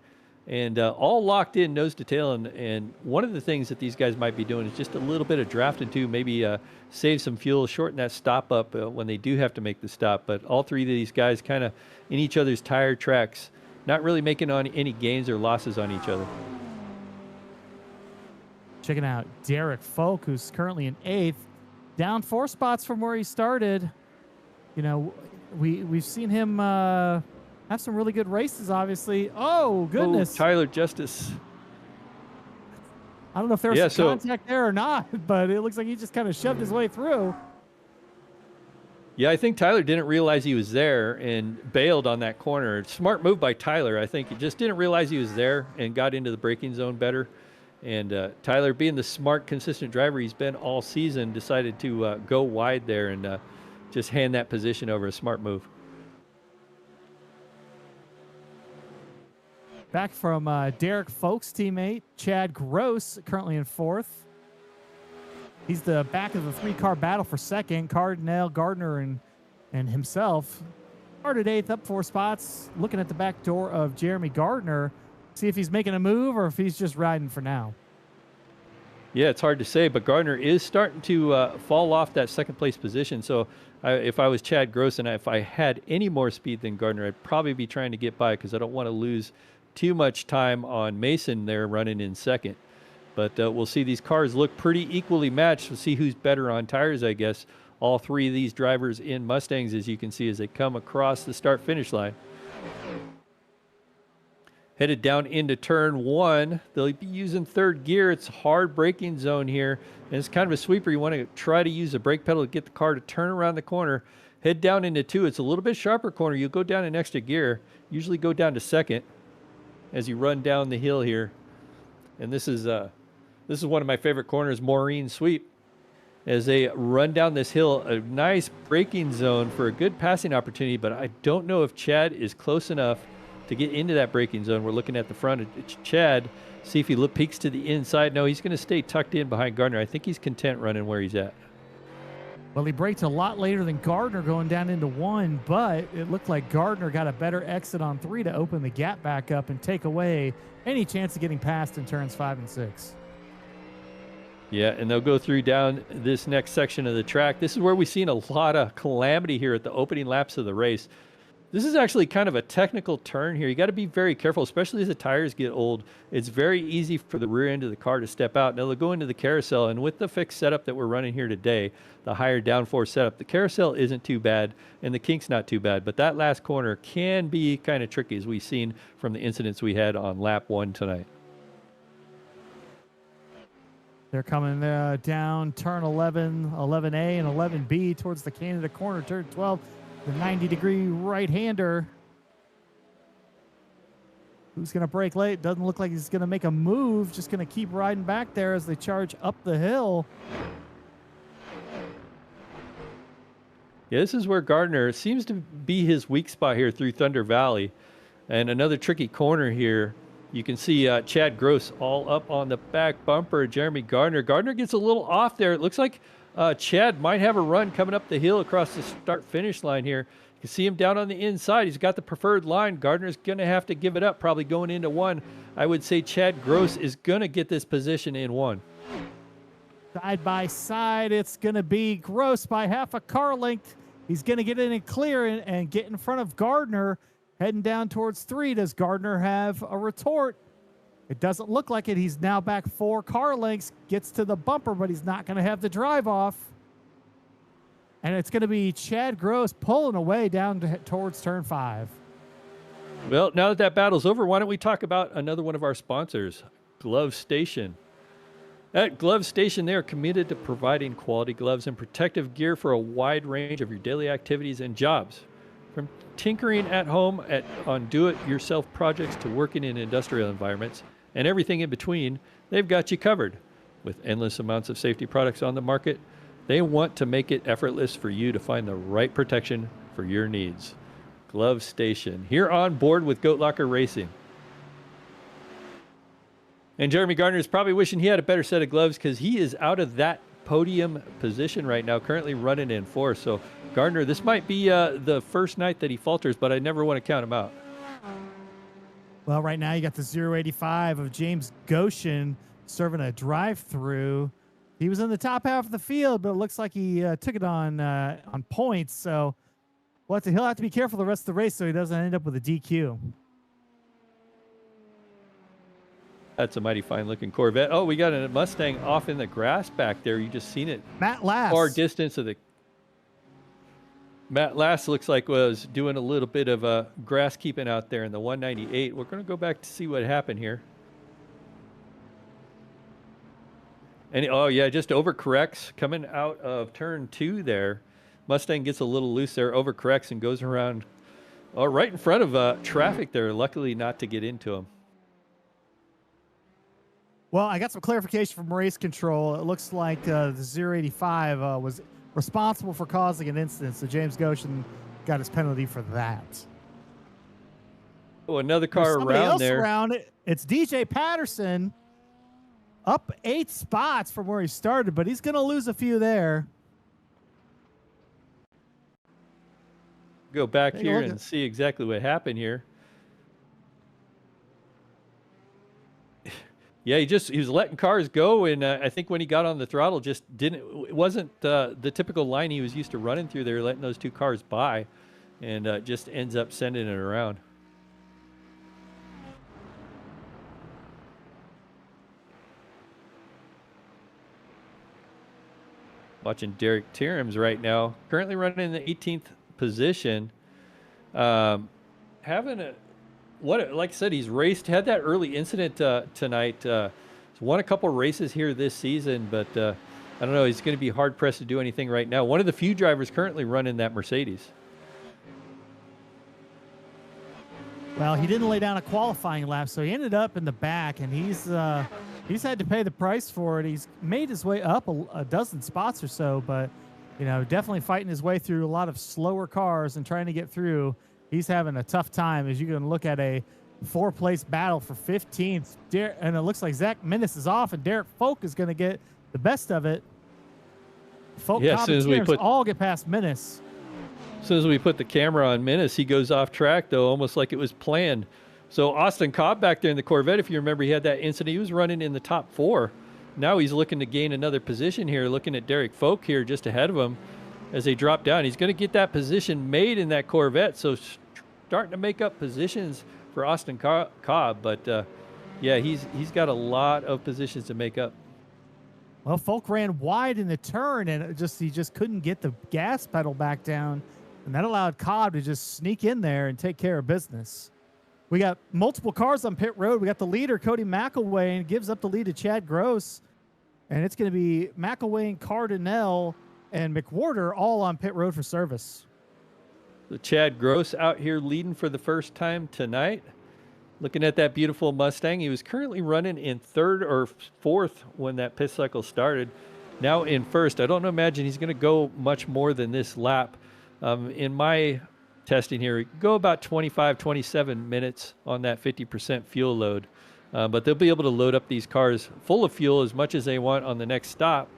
and all locked in nose to tail. And one of the things that these guys might be doing is just a little bit of drafting too, maybe save some fuel, shorten that stop up when they do have to make the stop. But all three of these guys kind of in each other's tire tracks, not really making on any gains or losses on each other. Checking out Derek Folk, who's currently in 8th, down 4 spots from where he started. You know, we've seen him have some really good races, obviously. Oh, goodness. Oh, Tyler Justice. I don't know if there was some contact there or not, but it looks like he just kind of shoved his way through. Yeah, I think Tyler didn't realize he was there and bailed on that corner. Smart move by Tyler. I think he just didn't realize he was there and got into the braking zone better. And Tyler, being the smart, consistent driver he's been all season, decided to go wide there and just hand that position over. A smart move. Back from Derek Folk's teammate, Chad Gross, currently in 4th. He's the back of the 3-car battle for 2nd. Cardinale, Gardner, and himself. Started 8th, up 4 spots. Looking at the back door of Jeremy Gardner. See if he's making a move or if he's just riding for now. Yeah, it's hard to say, but Gardner is starting to fall off that 2nd place position. So if I was Chad Gross and if I had any more speed than Gardner, I'd probably be trying to get by because I don't want to lose too much time on Mason there running in 2nd. But we'll see. These cars look pretty equally matched. We'll see who's better on tires, I guess. All three of these drivers in Mustangs, as you can see, as they come across the start-finish line. Headed down into turn 1. They'll be using 3rd gear. It's a hard braking zone here, and it's kind of a sweeper. You want to try to use the brake pedal to get the car to turn around the corner. Head down into 2. It's a little bit sharper corner. You'll go down an extra gear. Usually go down to 2nd as you run down the hill here. And this is one of my favorite corners, Maureen Sweep. As they run down this hill, a nice braking zone for a good passing opportunity, but I don't know if Chad is close enough to get into that braking zone. We're looking at the front of Chad, see if he peeks to the inside. No, he's going to stay tucked in behind Gardner. I think he's content running where he's at. Well, he braked a lot later than Gardner going down into 1, but it looked like Gardner got a better exit on 3 to open the gap back up and take away any chance of getting past in turns 5 and 6. Yeah, and they'll go through down this next section of the track. This is where we've seen a lot of calamity here at the opening laps of the race. This is actually kind of a technical turn here. You got to be very careful, especially as the tires get old. It's very easy for the rear end of the car to step out. Now they'll go into the carousel, and with the fixed setup that we're running here today, the higher downforce setup, the carousel isn't too bad, and the kink's not too bad. But that last corner can be kind of tricky, as we've seen from the incidents we had on lap 1 tonight. They're coming down turn 11, 11A and 11B towards the Canada corner, turn 12. The 90-degree right-hander. Who's going to brake late? Doesn't look like he's going to make a move. Just going to keep riding back there as they charge up the hill. Yeah, this is where Gardner seems to be his weak spot here through Thunder Valley. And another tricky corner here. You can see Chad Gross all up on the back bumper. Jeremy Gardner. Gardner gets a little off there. It looks like Chad might have a run coming up the hill across the start-finish line here. You can see him down on the inside. He's got the preferred line. Gardner's going to have to give it up, probably going into 1. I would say Chad Gross is going to get this position in 1. Side by side, it's going to be Gross by half a car length. He's going to get in and clear and get in front of Gardner. Heading down towards 3. Does Gardner have a retort? It doesn't look like it. He's now back 4 car lengths, gets to the bumper, but he's not going to have the drive off. And it's going to be Chad Gross pulling away down towards turn 5. Well, now that that battle's over, why don't we talk about another one of our sponsors, Glove Station. At Glove Station, they are committed to providing quality gloves and protective gear for a wide range of your daily activities and jobs. From tinkering at home on do-it-yourself projects to working in industrial environments and everything in between, they've got you covered. With endless amounts of safety products on the market, they want to make it effortless for you to find the right protection for your needs. Glove Station, here on board with Goat Locker Racing. And Jeremy Gardner is probably wishing he had a better set of gloves because he is out of that podium position right now, currently running in 4th. So Gardner, this might be the first night that he falters, but I never want to count him out. Well, right now you got the 085 of James Goshen serving a drive-through. He was in the top half of the field, but it looks like he took it on points. So he'll have to be careful the rest of the race so he doesn't end up with a DQ. That's a mighty fine-looking Corvette. Oh, we got a Mustang off in the grass back there. You just seen it. Matt Lass. Far distance of the. Matt Lass looks like was doing a little bit of grass keeping out there in the 198. We're going to go back to see what happened here. And oh yeah, just overcorrects coming out of turn 2 there. Mustang gets a little loose there, overcorrects and goes around right in front of traffic there. Luckily not to get into him. Well, I got some clarification from race control. It looks like the 085 was responsible for causing an incident, so James Goshen got his penalty for that. Oh, another car around there. Around it. It's DJ Patterson, up 8 spots from where he started, but he's going to lose a few there. Go back here and see exactly what happened here. Yeah, he was letting cars go, and I think when he got on the throttle, it wasn't the typical line he was used to running through there, letting those 2 cars by, and just ends up sending it around. Watching Derek Tierham's right now, currently running in the 18th position, having a. Like I said, he's had that early incident tonight. He's won a couple races here this season, but I don't know. He's going to be hard pressed to do anything right now. One of the few drivers currently running that Mercedes. Well, he didn't lay down a qualifying lap, so he ended up in the back, and he's had to pay the price for it. He's made his way up a dozen spots or so, but definitely fighting his way through a lot of slower cars and trying to get through. He's having a tough time as you can look at a 4-place battle for 15th. And it looks like Zach Minnis is off, and Derek Folk is going to get the best of it. Folk, yeah, as soon as we all get past Minnis. As soon as we put the camera on Minnis, he goes off track, though, almost like it was planned. So Austin Cobb back there in the Corvette, if you remember, he had that incident. He was running in the top 4. Now he's looking to gain another position here, looking at Derek Folk here just ahead of him. As they drop down, he's going to get that position made in that Corvette. So starting to make up positions for Austin Cobb. But, yeah, he's got a lot of positions to make up. Well, Folk ran wide in the turn, and he just couldn't get the gas pedal back down. And that allowed Cobb to just sneak in there and take care of business. We got multiple cars on pit road. We got the leader, Cody McElwain, gives up the lead to Chad Gross. And it's going to be McElwain, Cardinale, and McWhorter all on pit road for service. So Chad Gross out here leading for the first time tonight. Looking at that beautiful Mustang. He was currently running in 3rd or 4th when that pit cycle started. Now in 1st. I don't imagine he's going to go much more than this lap. In my testing here, go about 25, 27 minutes on that 50% fuel load. But they'll be able to load up these cars full of fuel as much as they want on the next stop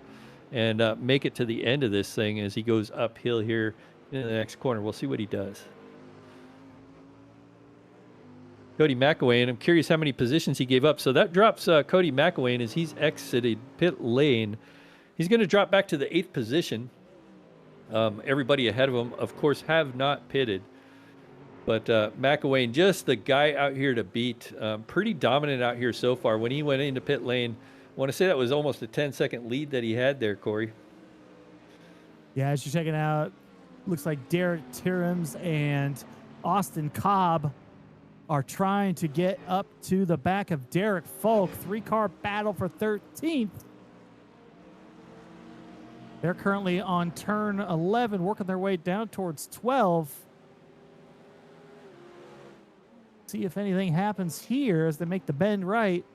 and make it to the end of this thing as he goes uphill here in the next corner. We'll see what he does. Cody McElwain, I'm curious how many positions he gave up. So that drops Cody McElwain as he's exited pit lane. He's going to drop back to the 8th position. Everybody ahead of him, of course, have not pitted. But McElwain, just the guy out here to beat. Pretty dominant out here so far. When he went into pit lane, I want to say that was almost a 10-second lead that he had there, Corey. Yeah, as you're checking out, looks like Derek Tierham's and Austin Cobb are trying to get up to the back of Derek Folk. 3-car battle for 13th. They're currently on turn 11, working their way down towards 12. See if anything happens here as they make the bend right.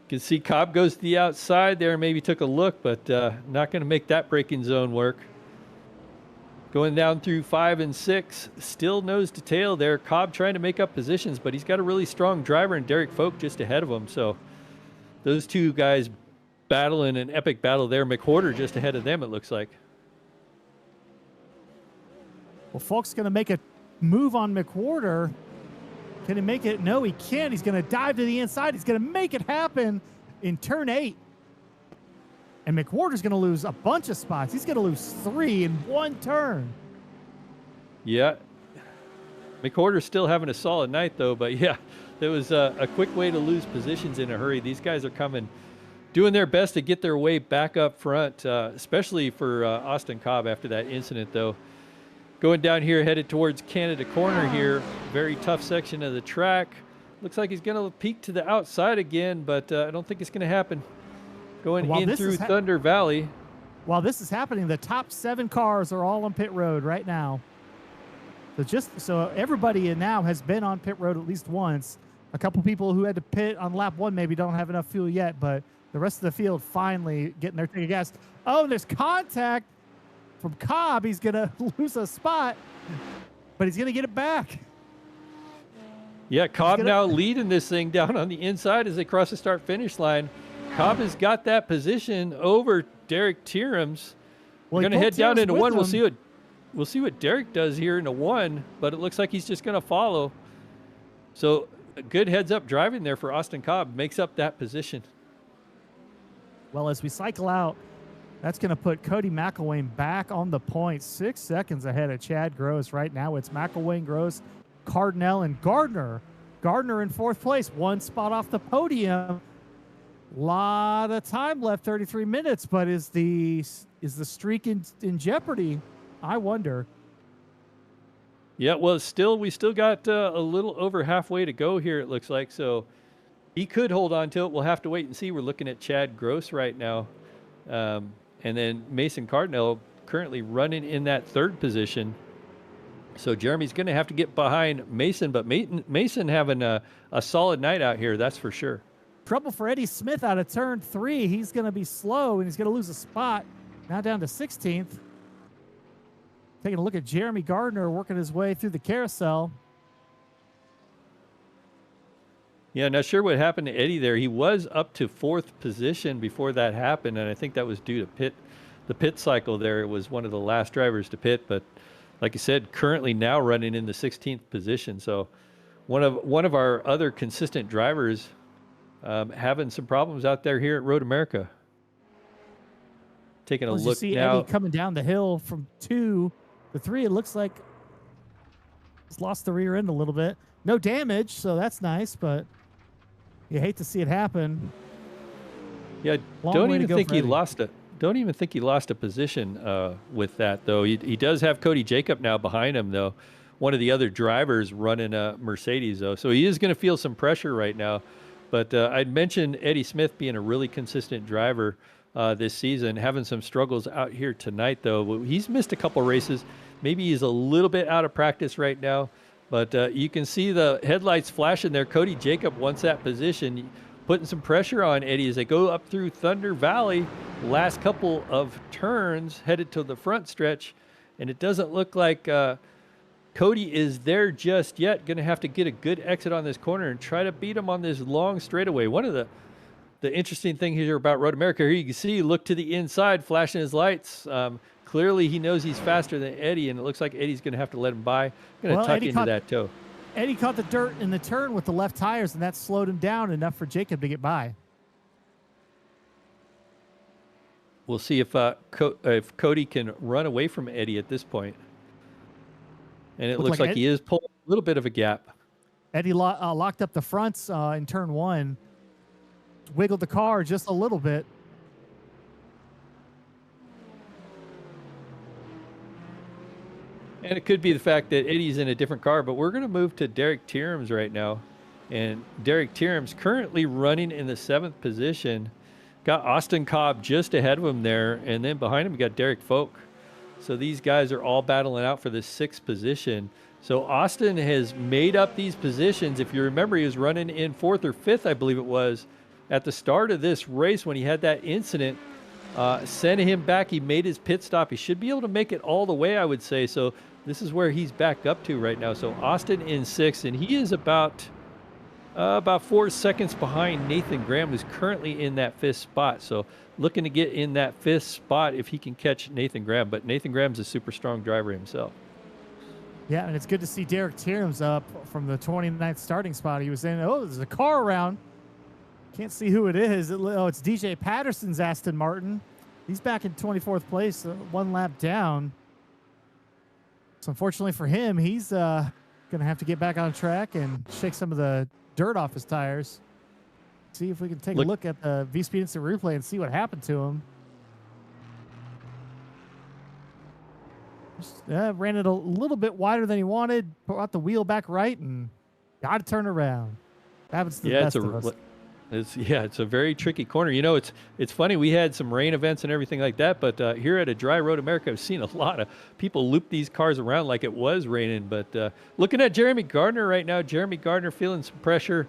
You can see Cobb goes to the outside there, maybe took a look, but not going to make that braking zone work. Going down through 5 and 6, still nose to tail there. Cobb trying to make up positions, but he's got a really strong driver and Derek Folk just ahead of him. So those two guys battling an epic battle there. McWhorter just ahead of them, it looks like. Well, Falk's going to make a move on McWhorter. Can he make it? No, he can't. He's going to dive to the inside. He's going to make it happen in turn 8. And McWhorter's going to lose a bunch of spots. He's going to lose 3 in one turn. Yeah. McWhorter's still having a solid night, though. But, yeah, there was a quick way to lose positions in a hurry. These guys are doing their best to get their way back up front, especially for Austin Cobb after that incident, though. Going down here, headed towards Canada Corner here. Very tough section of the track. Looks like he's going to peek to the outside again, but I don't think it's going to happen. Going in through Thunder Valley. While this is happening, the top 7 cars are all on pit road right now. So everybody now has been on pit road at least once. A couple people who had to pit on lap 1 maybe don't have enough fuel yet, but the rest of the field finally getting their tank of gas. Oh, and there's contact from Cobb. He's going to lose a spot, but he's going to get it back. Yeah, Cobb now leading this thing down on the inside as they cross the start-finish line. Cobb has got that position over Derek Tierums. We're going to head down into 1. We'll see what Derek does here into 1, but it looks like he's just going to follow. So a good heads-up driving there for Austin Cobb makes up that position. Well, as we cycle out, that's going to put Cody McElwain back on the point, 6 seconds ahead of Chad Gross. Right now it's McElwain, Gross, Cardinal, and Gardner. Gardner in 4th place, 1 spot off the podium. Lot of time left, 33 minutes, but is the streak in jeopardy? I wonder. Yeah, well, we still got a little over halfway to go here, it looks like. So he could hold on to it. We'll have to wait and see. We're looking at Chad Gross right now. And then Mason Cardinal currently running in that 3rd position. So Jeremy's going to have to get behind Mason, but Mason having a solid night out here, that's for sure. Trouble for Eddie Smith out of turn 3. He's going to be slow, and he's going to lose a spot. Now down to 16th. Taking a look at Jeremy Gardner working his way through the carousel. Yeah, not sure what happened to Eddie there. He was up to 4th position before that happened, and I think that was due to the pit cycle there. It was one of the last drivers to pit, but like I said, currently now running in the 16th position. So one of our other consistent drivers having some problems out there here at Road America. Taking a look you see now. Eddie coming down the hill from 2 to 3. It looks like he's lost the rear end a little bit. No damage, so that's nice, but you hate to see it happen. Yeah, don't even think he lost a position with that, though. He does have Cody Jacob now behind him, though. One of the other drivers running a Mercedes, though. So he is going to feel some pressure right now. But I'd mentioned Eddie Smith being a really consistent driver this season, having some struggles out here tonight, though. He's missed a couple races. Maybe he's a little bit out of practice right now. But you can see the headlights flashing there. Cody Jacob wants that position, putting some pressure on Eddie as they go up through Thunder Valley. Last couple of turns headed to the front stretch. And it doesn't look like Cody is there just yet. Going to have to get a good exit on this corner and try to beat him on this long straightaway. One of the interesting thing here about Road America, here you can see, look to the inside, flashing his lights. Clearly he knows he's faster than Eddie, and it looks like Eddie's going to have to let him by. Going to tuck into that toe. Eddie caught the dirt in the turn with the left tires, and that slowed him down enough for Jacob to get by. We'll see if Cody can run away from Eddie at this point. And it looks like he is pulling a little bit of a gap. Eddie locked up the fronts in turn 1. Wiggled the car just a little bit. And it could be the fact that Eddie's in a different car, but we're going to move to Derek Tierums right now. And Derek Tierums currently running in the 7th position. Got Austin Cobb just ahead of him there, and then behind him we got Derek Folk. So these guys are all battling out for the 6th position. So Austin has made up these positions. If you remember, he was running in 4th or 5th, I believe it was, at the start of this race when he had that incident. Sent him back. He made his pit stop. He should be able to make it all the way, I would say. So this is where he's back up to right now. So Austin in 6th, and he is about 4 seconds behind Nathan Graham, who's currently in that 5th spot. So looking to get in that 5th spot if he can catch Nathan Graham. But Nathan Graham's a super strong driver himself. Yeah, and it's good to see Derek Tierham's up from the 29th starting spot. He was in. Oh, there's a car around. Can't see who it is. It's DJ Patterson's Aston Martin. He's back in 24th place, 1 lap down. So unfortunately for him, he's going to have to get back on track and shake some of the dirt off his tires. See if we can take a look at the VSPEED instant replay and see what happened to him. Ran it a little bit wider than he wanted, brought the wheel back right, and got to turn around. Happens to the best of us. It's a very tricky corner. You know, it's funny. We had some rain events and everything like that, but here at a Dry Road America, I've seen a lot of people loop these cars around like it was raining. But looking at Jeremy Gardner right now, Jeremy Gardner feeling some pressure.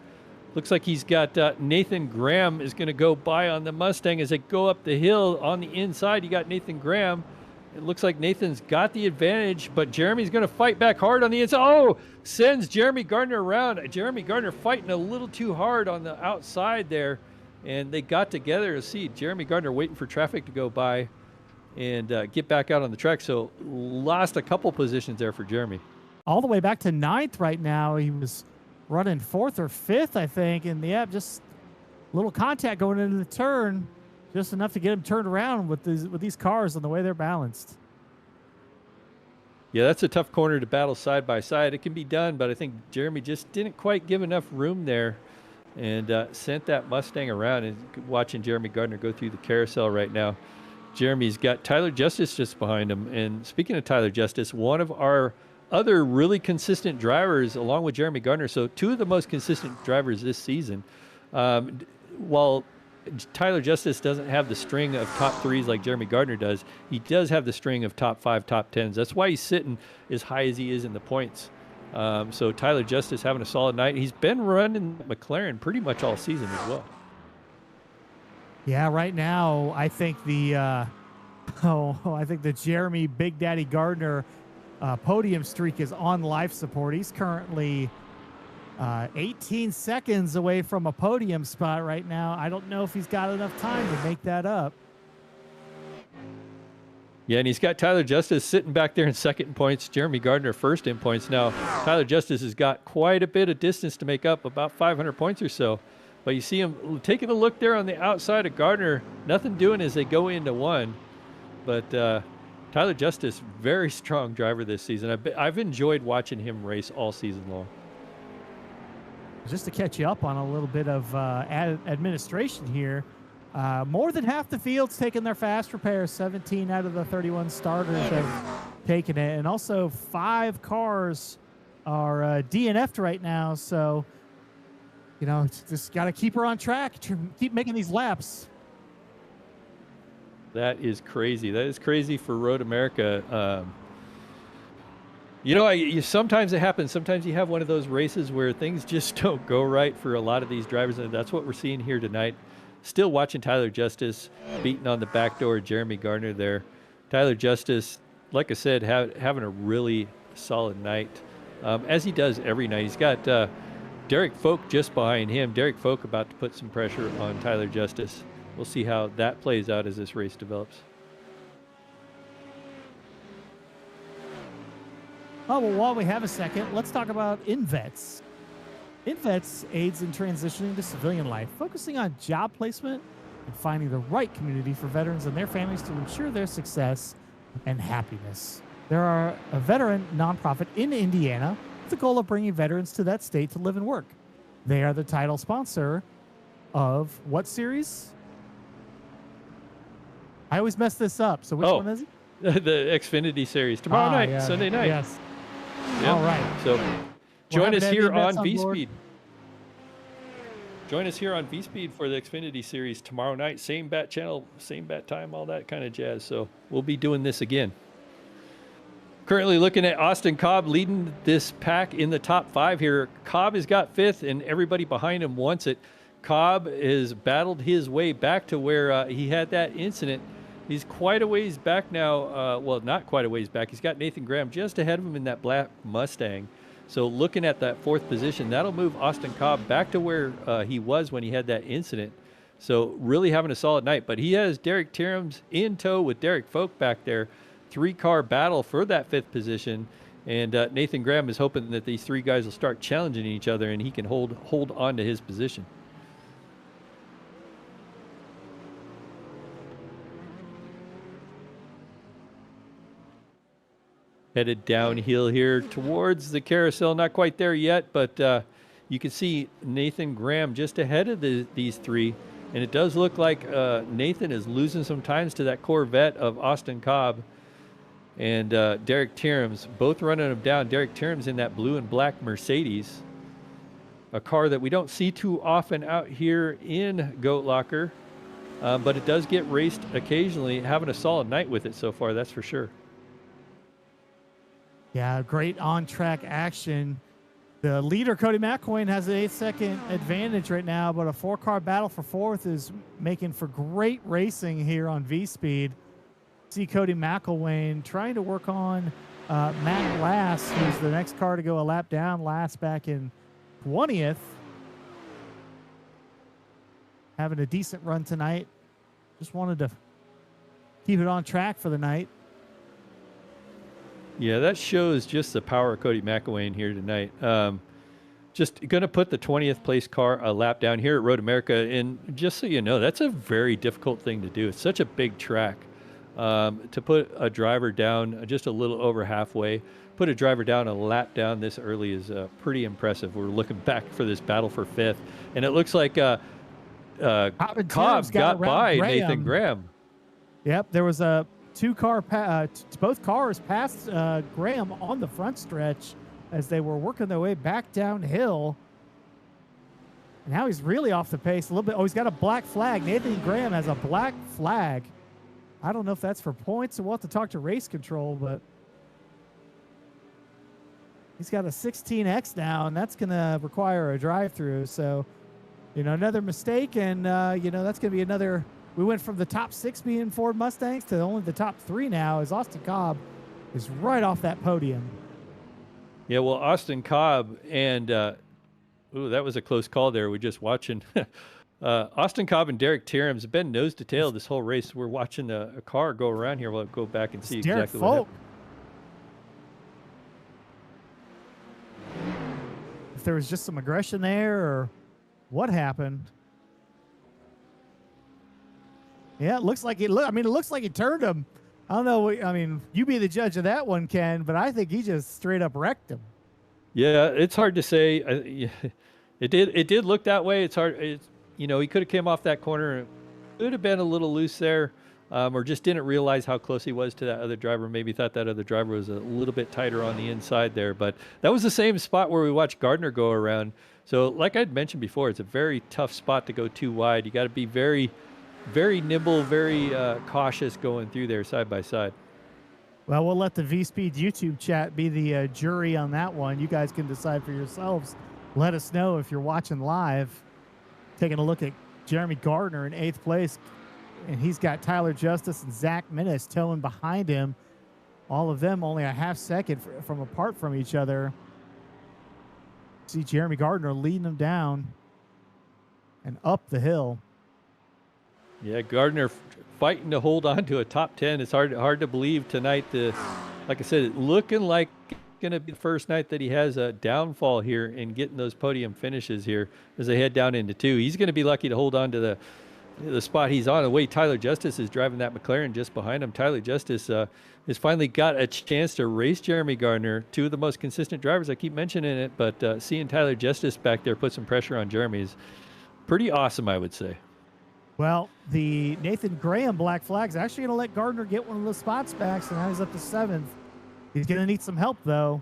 Looks like he's got Nathan Graham is going to go by on the Mustang as they go up the hill. On the inside, you got Nathan Graham. It looks like Nathan's got the advantage, but Jeremy's going to fight back hard on the inside. Oh, sends Jeremy Gardner around. Jeremy Gardner fighting a little too hard on the outside there, and they got together to see Jeremy Gardner waiting for traffic to go by and get back out on the track. So lost a couple positions there for Jeremy. All the way back to 9th right now. He was running 4th or 5th, I think, and just a little contact going into the turn. Just enough to get him turned around with these cars and the way they're balanced. Yeah, that's a tough corner to battle side by side. It can be done, but I think Jeremy just didn't quite give enough room there and sent that Mustang around. And watching Jeremy Gardner go through the carousel right now. Jeremy's got Tyler Justice just behind him. And speaking of Tyler Justice, one of our other really consistent drivers along with Jeremy Gardner. So 2 of the most consistent drivers this season. While Tyler Justice doesn't have the string of top 3s like Jeremy Gardner does, he does have the string of top 5, top 10s. That's why he's sitting as high as he is in the points. So Tyler Justice having a solid night. He's been running McLaren pretty much all season as well. Yeah, right now I think the Jeremy Big Daddy Gardner podium streak is on life support. He's currently 18 seconds away from a podium spot right now. I don't know if he's got enough time to make that up. Yeah, and he's got Tyler Justice sitting back there in second in points, Jeremy Gardner first in points. Now, Tyler Justice has got quite a bit of distance to make up, about 500 points or so. But you see him taking a look there on the outside of Gardner. Nothing doing as they go into one. But Tyler Justice, very strong driver this season. I've enjoyed watching him race all season long. Just to catch you up on a little bit of administration here, more than half the field's taken their fast repairs. 17 out of the 31 starters have taken it. And also 5 cars are DNF'd right now. So, you know, just got to keep her on track, keep making these laps. That is crazy. That is crazy for Road America. You know, sometimes it happens. Sometimes you have one of those races where things just don't go right for a lot of these drivers, and that's what we're seeing here tonight. Still watching Tyler Justice beating on the back door, Jeremy Gardner there. Tyler Justice, like I said, having a really solid night, as he does every night. He's got Derek Folk just behind him. Derek Folk about to put some pressure on Tyler Justice. We'll see how that plays out as this race develops. Oh, well, while we have a second, let's talk about InVets. InVets aids in transitioning to civilian life, focusing on job placement and finding the right community for veterans and their families to ensure their success and happiness. There are a veteran nonprofit in Indiana with the goal of bringing veterans to that state to live and work. They are the title sponsor of what series? I always mess this up. So which one is it? The Xfinity Series tomorrow night, Sunday night. Yes. Yep. All right. So join us here on VSPEED. board. Join us here on VSPEED for the Xfinity Series tomorrow night. Same bat channel, same bat time, all that kind of jazz. So we'll be doing this again. Currently looking at Austin Cobb leading this pack in the top 5 here. Cobb has got 5th, and everybody behind him wants it. Cobb has battled his way back to where he had that incident. He's quite a ways back now. Well, not quite a ways back. He's got Nathan Graham just ahead of him in that black Mustang. So looking at that 4th position, that'll move Austin Cobb back to where he was when he had that incident. So really having a solid night. But he has Derek Tierham's in tow with Derek Folk back there. 3-car battle for that 5th position. And Nathan Graham is hoping that these three guys will start challenging each other and he can hold on to his position. Headed downhill here towards the carousel. Not quite there yet, but you can see Nathan Graham just ahead of these three. And it does look like Nathan is losing some times to that Corvette of Austin Cobb and Derek Tierms, both running him down. Derek Tierms in that blue and black Mercedes, a car that we don't see too often out here in Goat Locker, but it does get raced occasionally. Having a solid night with it so far, that's for sure. Yeah, great on-track action. The leader, Cody McElwain, has an 8-second advantage right now, but a 4-car battle for 4th is making for great racing here on VSPEED. See Cody McElwain trying to work on Matt Lass, who's the next car to go a lap down. Lass back in 20th. Having a decent run tonight. Just wanted to keep it on track for the night. Yeah, that shows just the power of Cody McElwain here tonight. Just going to put the 20th place car a lap down here at Road America. And just so you know, that's a very difficult thing to do. It's such a big track. To put a driver down just a little over halfway, put a driver down a lap down this early is pretty impressive. We're looking back for this battle for 5th. And it looks like Cobb got by Nathan Graham. Yep, there was a both cars passed Graham on the front stretch as they were working their way back downhill. And now he's really off the pace a little bit. Oh, he's got a black flag. Nathan Graham has a black flag. I don't know if that's for points, so we'll have to talk to race control, but he's got a 16X now, and that's going to require a drive-through. So, another mistake, and, that's going to be another. We went from the top 6 being Ford Mustangs to only the top 3 now, as Austin Cobb is right off that podium. Yeah, well, Austin Cobb and that was a close call there. We're just watching Austin Cobb and Derek Tierms have been nose to tail this whole race. We're watching a car go around here. We'll go back and see exactly what happened. If there was just some aggression there or what happened. Yeah, it looks like it looks like he turned him. I don't know. I mean, you be the judge of that one, Ken, but I think he just straight up wrecked him. Yeah, it's hard to say. It did look that way. It's hard. He could have came off that corner. It could have been a little loose there, or just didn't realize how close he was to that other driver. Maybe thought that other driver was a little bit tighter on the inside there. But that was the same spot where we watched Gardner go around. So like I'd mentioned before, it's a very tough spot to go too wide. You got to be very, very nimble, very cautious going through there side by side. Well, we'll let the VSPEED YouTube chat be the jury on that one. You guys can decide for yourselves. Let us know if you're watching live. Taking a look at Jeremy Gardner in 8th place, and he's got Tyler Justice and Zach Minnis towing behind him. All of them only a half second from apart from each other. See Jeremy Gardner leading them down and up the hill. Yeah, Gardner fighting to hold on to a top 10. It's hard to believe tonight. Like I said, looking like going to be the first night that he has a downfall here in getting those podium finishes here as they head down into 2. He's going to be lucky to hold on to the spot he's on. The way Tyler Justice is driving that McLaren just behind him. Tyler Justice has finally got a chance to race Jeremy Gardner, 2 of the most consistent drivers. I keep mentioning it, but seeing Tyler Justice back there put some pressure on Jeremy is pretty awesome, I would say. Well, the Nathan Graham black flag is actually going to let Gardner get one of the spots back, so now he's up to 7th. He's going to need some help, though.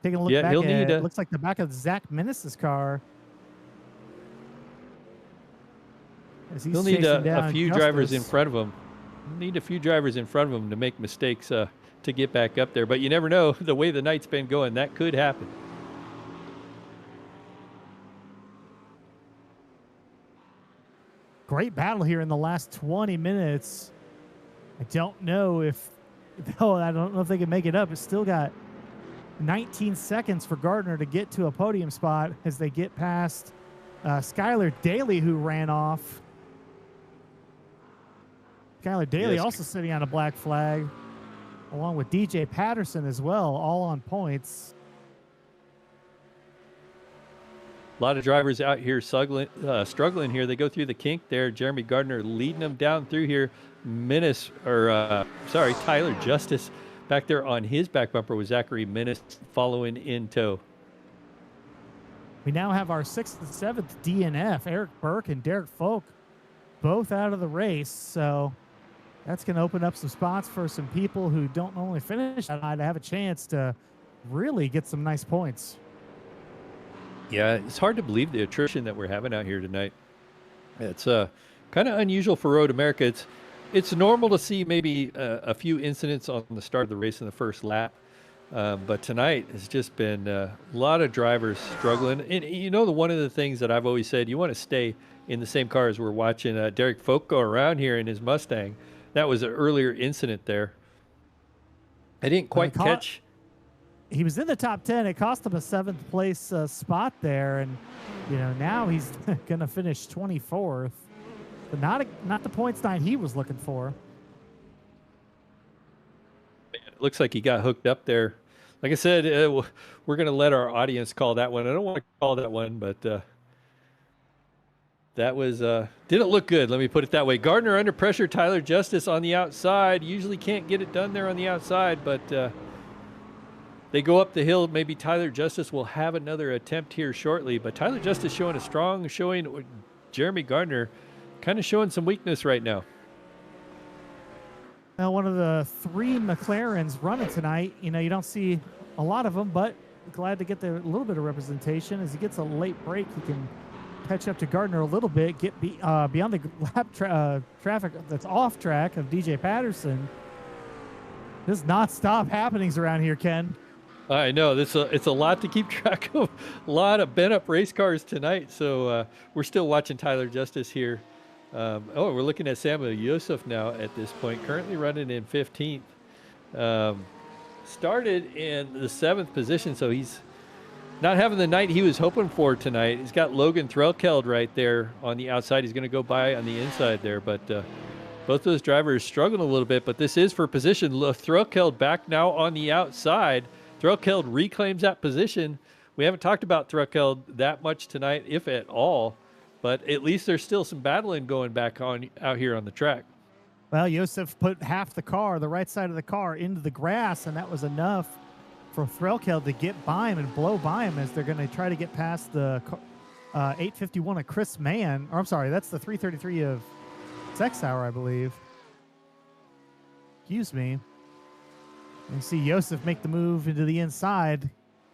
Taking a look back at it, looks like the back of Zach Minnis' car. He'll need a few drivers in front of him. Need a few drivers in front of him to make mistakes to get back up there. But you never know. The way the night's been going, that could happen. Great battle here in the last 20 minutes. I don't know if they can make it up. It's still got 19 seconds for Gardner to get to a podium spot as they get past Skylar Daly, who ran off. Skylar Daly also sitting on a black flag. along with DJ Patterson as well, all on points. A lot of drivers out here struggling here. They go through the kink there. Jeremy Gardner leading them down through here. Tyler Justice back there on his back bumper with Zachary Minnis following in tow. We now have our 6th and 7th DNF, Eric Burke and Derek Folk, both out of the race. So that's going to open up some spots for some people who don't normally finish that high to have a chance to really get some nice points. Yeah, it's hard to believe the attrition that we're having out here tonight. It's kind of unusual for Road America. It's normal to see maybe a few incidents on the start of the race in the first lap. But tonight has just been a lot of drivers struggling. And one of the things that I've always said, you want to stay in the same car as we're watching Derek Folk go around here in his Mustang. That was an earlier incident there. I didn't quite catch. He was in the top 10. It cost him a 7th place spot there. And, now he's going to finish 24th. But not the points night he was looking for. Man, it looks like he got hooked up there. Like I said, we're going to let our audience call that one. I don't want to call that one, but that was didn't look good. Let me put it that way. Gardner under pressure. Tyler Justice on the outside. Usually can't get it done there on the outside, but they go up the hill. Maybe Tyler Justice will have another attempt here shortly, but Tyler Justice showing a strong showing. Jeremy Gardner kind of showing some weakness right now. Now, one of the 3 McLarens running tonight, you don't see a lot of them, but glad to get a little bit of representation. As he gets a late break, he can catch up to Gardner a little bit, get beyond the lap traffic that's off track of DJ Patterson. Does not stop happenings around here, Ken. I know it's a lot to keep track of. A lot of bent up race cars tonight. So we're still watching Tyler Justice here. We're looking at Samuel Yusuf now at this point, currently running in 15th. Started in the 7th position, so he's not having the night he was hoping for tonight. He's got Logan Threlkeld right there on the outside. He's going to go by on the inside there, but both those drivers struggling a little bit, but this is for position. Threlkeld back now on the outside. Threlkeld reclaims that position. We haven't talked about Threlkeld that much tonight, if at all. But at least there's still some battling going back on out here on the track. Well, Yosef put half the right side of the car, into the grass, and that was enough for Threlkeld to get by him and blow by him as they're going to try to get past the 851 of Chris Mann. Or I'm sorry, that's the 333 of Sexauer, I believe. Excuse me. And you see Yosef make the move into the inside.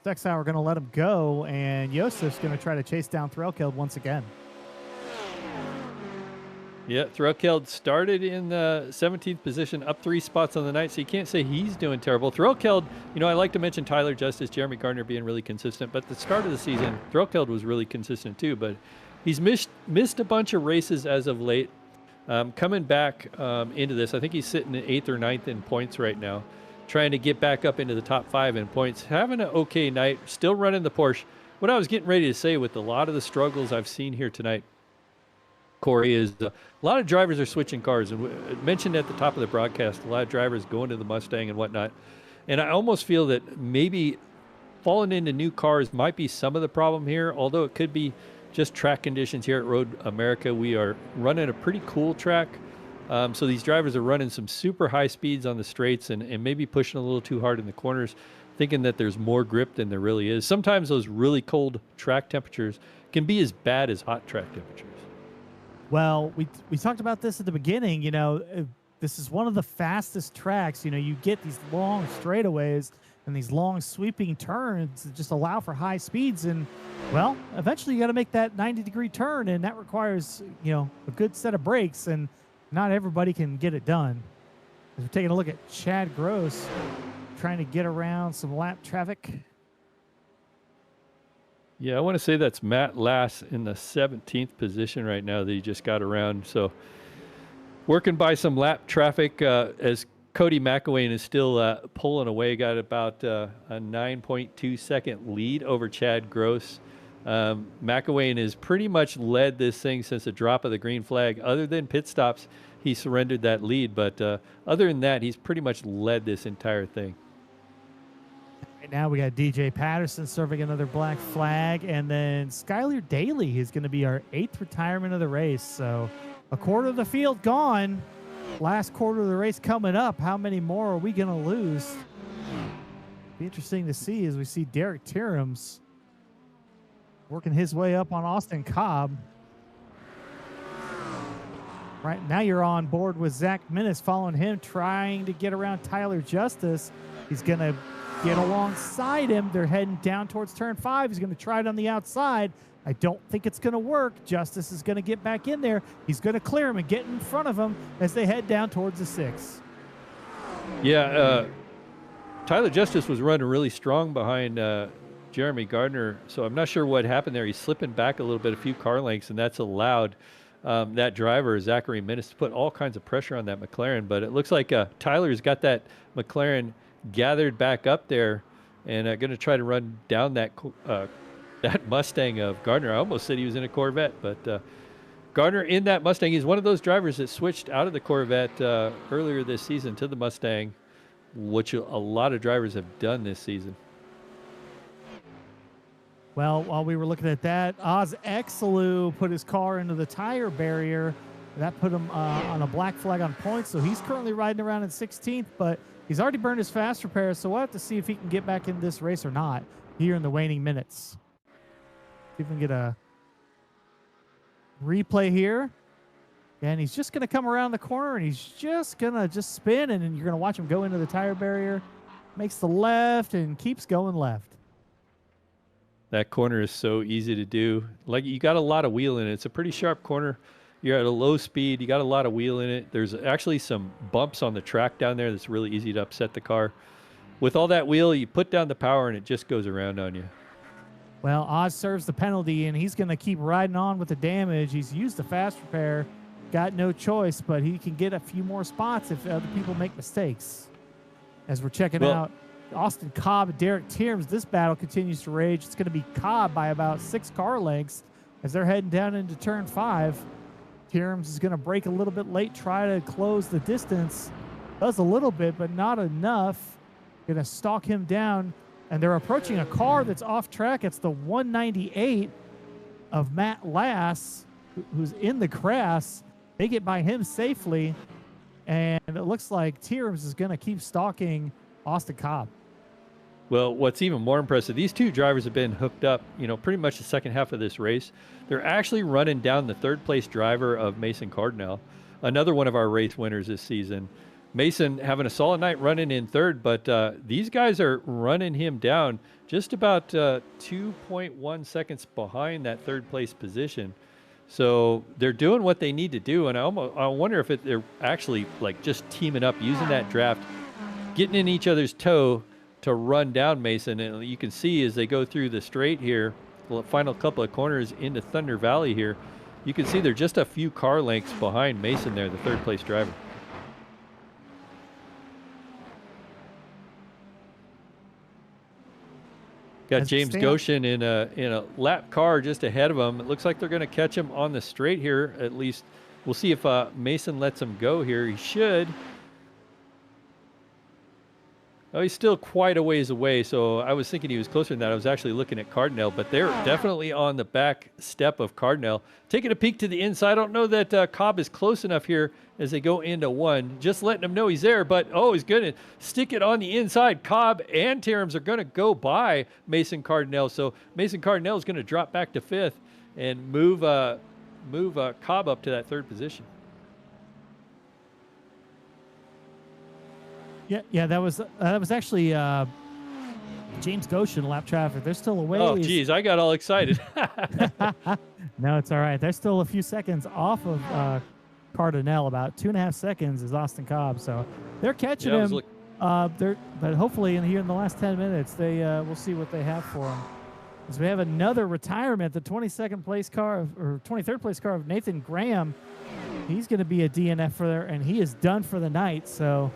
Sexauer going to let him go, and Yosef's going to try to chase down Threlkeld once again. Yeah, Threlkeld started in the 17th position, up 3 spots on the night, so you can't say he's doing terrible. Threlkeld, I like to mention Tyler Justice, Jeremy Gardner being really consistent, but at the start of the season, Threlkeld was really consistent too, but he's missed a bunch of races as of late. Coming back into this, I think he's sitting at 8th or 9th in points right now, trying to get back up into the top 5 in points. Having an okay night, still running the Porsche. What I was getting ready to say with a lot of the struggles I've seen here tonight, Corey, is a lot of drivers are switching cars. And I mentioned at the top of the broadcast, a lot of drivers going to the Mustang and whatnot. And I almost feel that maybe falling into new cars might be some of the problem here, although it could be just track conditions here at Road America. We are running a pretty cool track. So these drivers are running some super high speeds on the straights and maybe pushing a little too hard in the corners, thinking that there's more grip than there really is. Sometimes those really cold track temperatures can be as bad as hot track temperatures. Well, we talked about this at the beginning. This is one of the fastest tracks. You get these long straightaways and these long sweeping turns that just allow for high speeds. And, well, eventually you got to make that 90-degree turn, and that requires, a good set of brakes, and not everybody can get it done. As we're taking a look at Chad Gross trying to get around some lap traffic. Yeah, I want to say that's Matt Lass in the 17th position right now that he just got around. So working by some lap traffic as Cody McElwain is still pulling away, got about a 9.2 second lead over Chad Gross. McElwain has pretty much led this thing since the drop of the green flag. Other than pit stops, he surrendered that lead. But other than that, he's pretty much led this entire thing. Right now we got DJ Patterson serving another black flag, and then Skylar Daly is going to be our 8th retirement of the race. So a quarter of the field gone. Last quarter of the race coming up. How many more are we going to lose? Be interesting to see as we see Derek Tierums working his way up on Austin Cobb. Right now you're on board with Zach Minnis following him, trying to get around Tyler Justice. He's going to get alongside him. They're heading down towards turn 5. He's going to try it on the outside. I don't think it's going to work. Justice is going to get back in there. He's going to clear him and get in front of him as they head down towards the 6. Yeah, Tyler Justice was running really strong behind Jeremy Gardner, so I'm not sure what happened there. He's slipping back a little bit, a few car lengths, and that's allowed that driver, Zachary Minnis, to put all kinds of pressure on that McLaren. But it looks like Tyler's got that McLaren gathered back up there and going to try to run down that that Mustang of Gardner. I almost said he was in a Corvette, but Gardner in that Mustang. He's one of those drivers that switched out of the Corvette earlier this season to the Mustang, which a lot of drivers have done this season. Well, while we were looking at that, Oz Exelu put his car into the tire barrier. That put him on a black flag on points, so he's currently riding around in 16th, but he's already burned his fast repair, so we'll have to see if he can get back in this race or not here in the waning minutes. See if we can get a replay here. And he's just going to come around the corner, and he's just going to spin, and then you're going to watch him go into the tire barrier. Makes the left and keeps going left. That corner is so easy to do. Like, you got a lot of wheel in it. It's a pretty sharp corner. You're at a low speed. You got a lot of wheel in it. There's actually some bumps on the track down there that's really easy to upset the car. With all that wheel, you put down the power, and it just goes around on you. Well, Oz serves the penalty, and he's going to keep riding on with the damage. He's used the fast repair. Got no choice, but he can get a few more spots if other people make mistakes. As we're checking out Austin Cobb and Derek Tierms, this battle continues to rage. It's going to be Cobb by about 6 car lengths as they're heading down into turn 5. Tierms is going to brake a little bit late, try to close the distance. Does a little bit, but not enough. Going to stalk him down, and they're approaching a car that's off track. It's the 198 of Matt Lass, who's in the crash. They get by him safely, and it looks like Tierms is going to keep stalking Austin Cobb. Well, what's even more impressive, these two drivers have been hooked up, pretty much the second half of this race. They're actually running down the third-place driver of Mason Cardinal, another one of our race winners this season. Mason having a solid night running in third, but these guys are running him down just about 2.1 seconds behind that third-place position. So they're doing what they need to do, and I wonder if they're actually just teaming up, using that draft, getting in each other's toe to run down Mason. And you can see as they go through the straight here, the final couple of corners into Thunder Valley here, you can see they're just a few car lengths behind Mason there, the third-place driver. Got James Goshen in a lap car just ahead of him. It looks like they're going to catch him on the straight here. At least we'll see if Mason lets him go here. He should. Oh, he's still quite a ways away, so I was thinking he was closer than that. I was actually looking at Cardinal, but they're definitely on the back step of Cardinal. Taking a peek to the inside. I don't know that Cobb is close enough here as they go into one. Just letting him know he's there, but he's going to stick it on the inside. Cobb and Tierms are going to go by Mason Cardinal, so Mason Cardinal is going to drop back to 5th and move Cobb up to that 3rd position. Yeah, that was actually James Goshen lap traffic. They're still away. Oh, geez, I got all excited. No, it's all right. They're still a few seconds off of Cardinal. About 2.5 seconds is Austin Cobb. So they're catching him. But hopefully here in the last 10 minutes, they we'll see what they have for him. As we have another retirement, the 23rd place car of Nathan Graham. He's going to be a DNF for there, and he is done for the night. So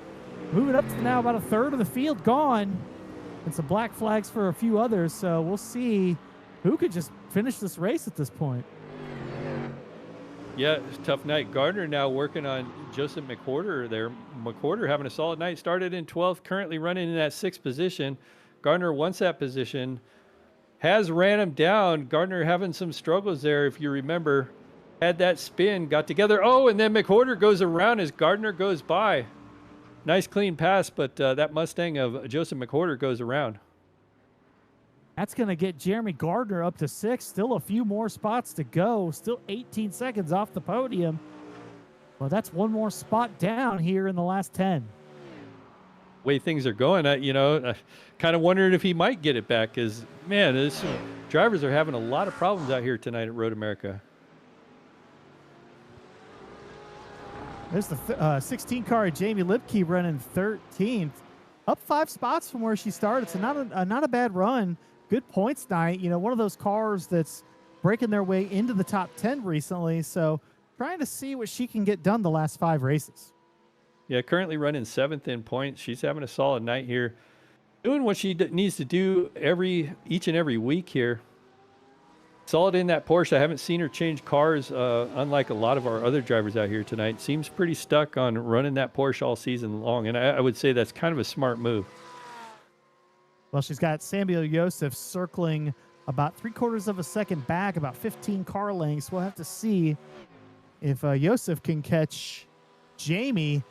moving up to now about a third of the field gone, and some black flags for a few others. So we'll see who could just finish this race at this point. Yeah, it's a tough night. Gardner now working on Joseph McWhorter there. McWhorter having a solid night. Started in 12th, currently running in that 6th position. Gardner wants that position. Has ran him down. Gardner having some struggles there, if you remember. Had that spin, got together. Oh, and then McWhorter goes around as Gardner goes by. Nice clean pass, but that Mustang of Joseph McWhorter goes around. That's going to get Jeremy Gardner up to 6th. Still a few more spots to go. Still 18 seconds off the podium. Well, that's one more spot down here in the last 10. Way things are going, I kind of wondering if he might get it back because, man, drivers are having a lot of problems out here tonight at Road America. There's the 16 car of Jamie Lipke running 13th. Up 5 spots from where she started. So not a bad run. Good points night. One of those cars that's breaking their way into the top 10 recently. So trying to see what she can get done the last 5 races. Yeah, currently running 7th in points. She's having a solid night here. Doing what she needs to do each and every week here. Solid in that Porsche. I haven't seen her change cars, unlike a lot of our other drivers out here tonight. Seems pretty stuck on running that Porsche all season long, and I would say that's kind of a smart move. Well, she's got Samuel Joseph circling about 3/4 of a second back, about 15 car lengths. We'll have to see if Joseph can catch Jamie.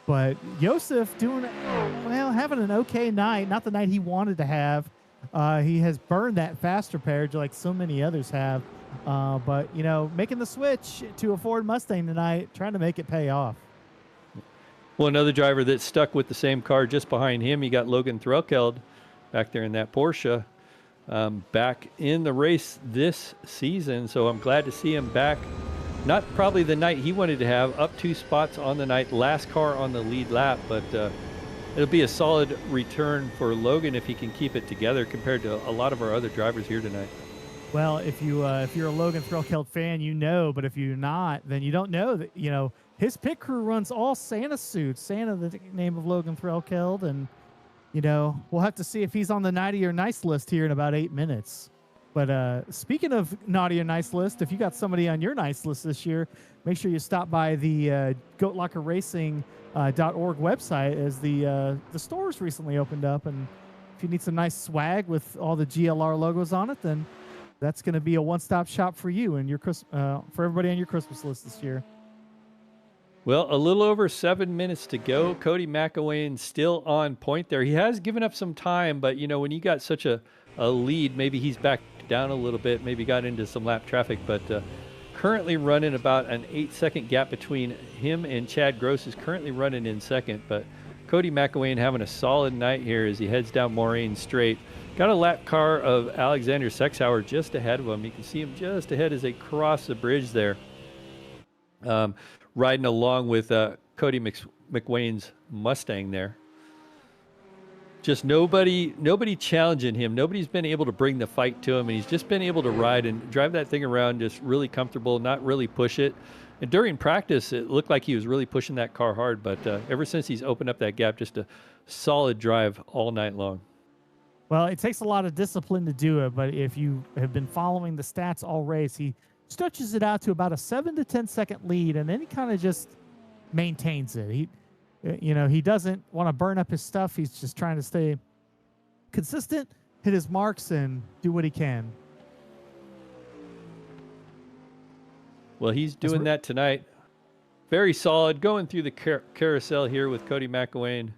But Joseph having an okay night. Not the night he wanted to have. He has burned that faster page like so many others have. But, making the switch to a Ford Mustang tonight, trying to make it pay off. Well, another driver that's stuck with the same car just behind him, you got Logan Threlkeld back there in that Porsche, back in the race this season. So I'm glad to see him back. Not probably the night he wanted to have, up 2 spots on the night, last car on the lead lap, but it'll be a solid return for Logan if he can keep it together compared to a lot of our other drivers here tonight. Well, if you're a Logan Threlkeld fan, but if you're not, then you don't know that, his pit crew runs all Santa suits. Santa, the name of Logan Threlkeld, and, we'll have to see if he's on the naughty or nice list here in about 8 minutes. But speaking of naughty or nice list, if you got somebody on your nice list this year, make sure you stop by the GoatLockerRacing.org website as the stores recently opened up. And if you need some nice swag with all the GLR logos on it, then that's going to be a one-stop shop for you and for everybody on your Christmas list this year. Well, a little over 7 minutes to go. Cody McElwain still on point there. He has given up some time, but, when you got such a lead, maybe he's back down a little bit, maybe got into some lap traffic, but currently running about an 8-second gap between him and Chad Gross is currently running in second. But Cody McElwain having a solid night here as he heads down Moraine Straight. Got a lap car of Alexander Sexauer just ahead of him. You can see him just ahead as they cross the bridge there. Riding along with Cody McElwain's Mustang there. Just nobody challenging him. Nobody's been able to bring the fight to him, and he's just been able to ride and drive that thing around just really comfortable, not really push it. And during practice, it looked like he was really pushing that car hard, but ever since he's opened up that gap, just a solid drive all night long. Well, it takes a lot of discipline to do it, but if you have been following the stats all race, he stretches it out to about a 7 to 10 second lead, and then he kind of just maintains it. He doesn't want to burn up his stuff. He's just trying to stay consistent, hit his marks, and do what he can. Well, he's doing that tonight. Very solid. Going through the carousel here with Cody McElwain.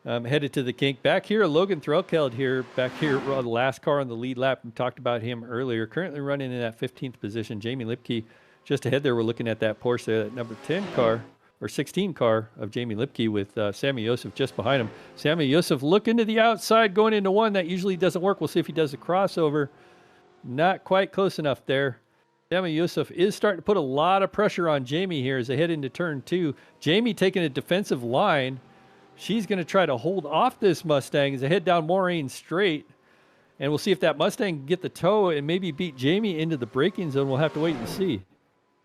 Headed to the kink. Back here, Logan Threlkeld here. Back here, the last car on the lead lap. We talked about him earlier. Currently running in that 15th position. Jamie Lipke just ahead there. We're looking at that Porsche there, that number 10 car. Or 16 car of Jamie Lipke with Sammy Joseph just behind him. Sammy Joseph looking to the outside, going into one. That usually doesn't work. We'll see if he does a crossover. Not quite close enough there. Sammy Joseph is starting to put a lot of pressure on Jamie here as they head into turn 2. Jamie taking a defensive line. She's going to try to hold off this Mustang as they head down Moraine Straight. And we'll see if that Mustang can get the tow and maybe beat Jamie into the braking zone. We'll have to wait and see.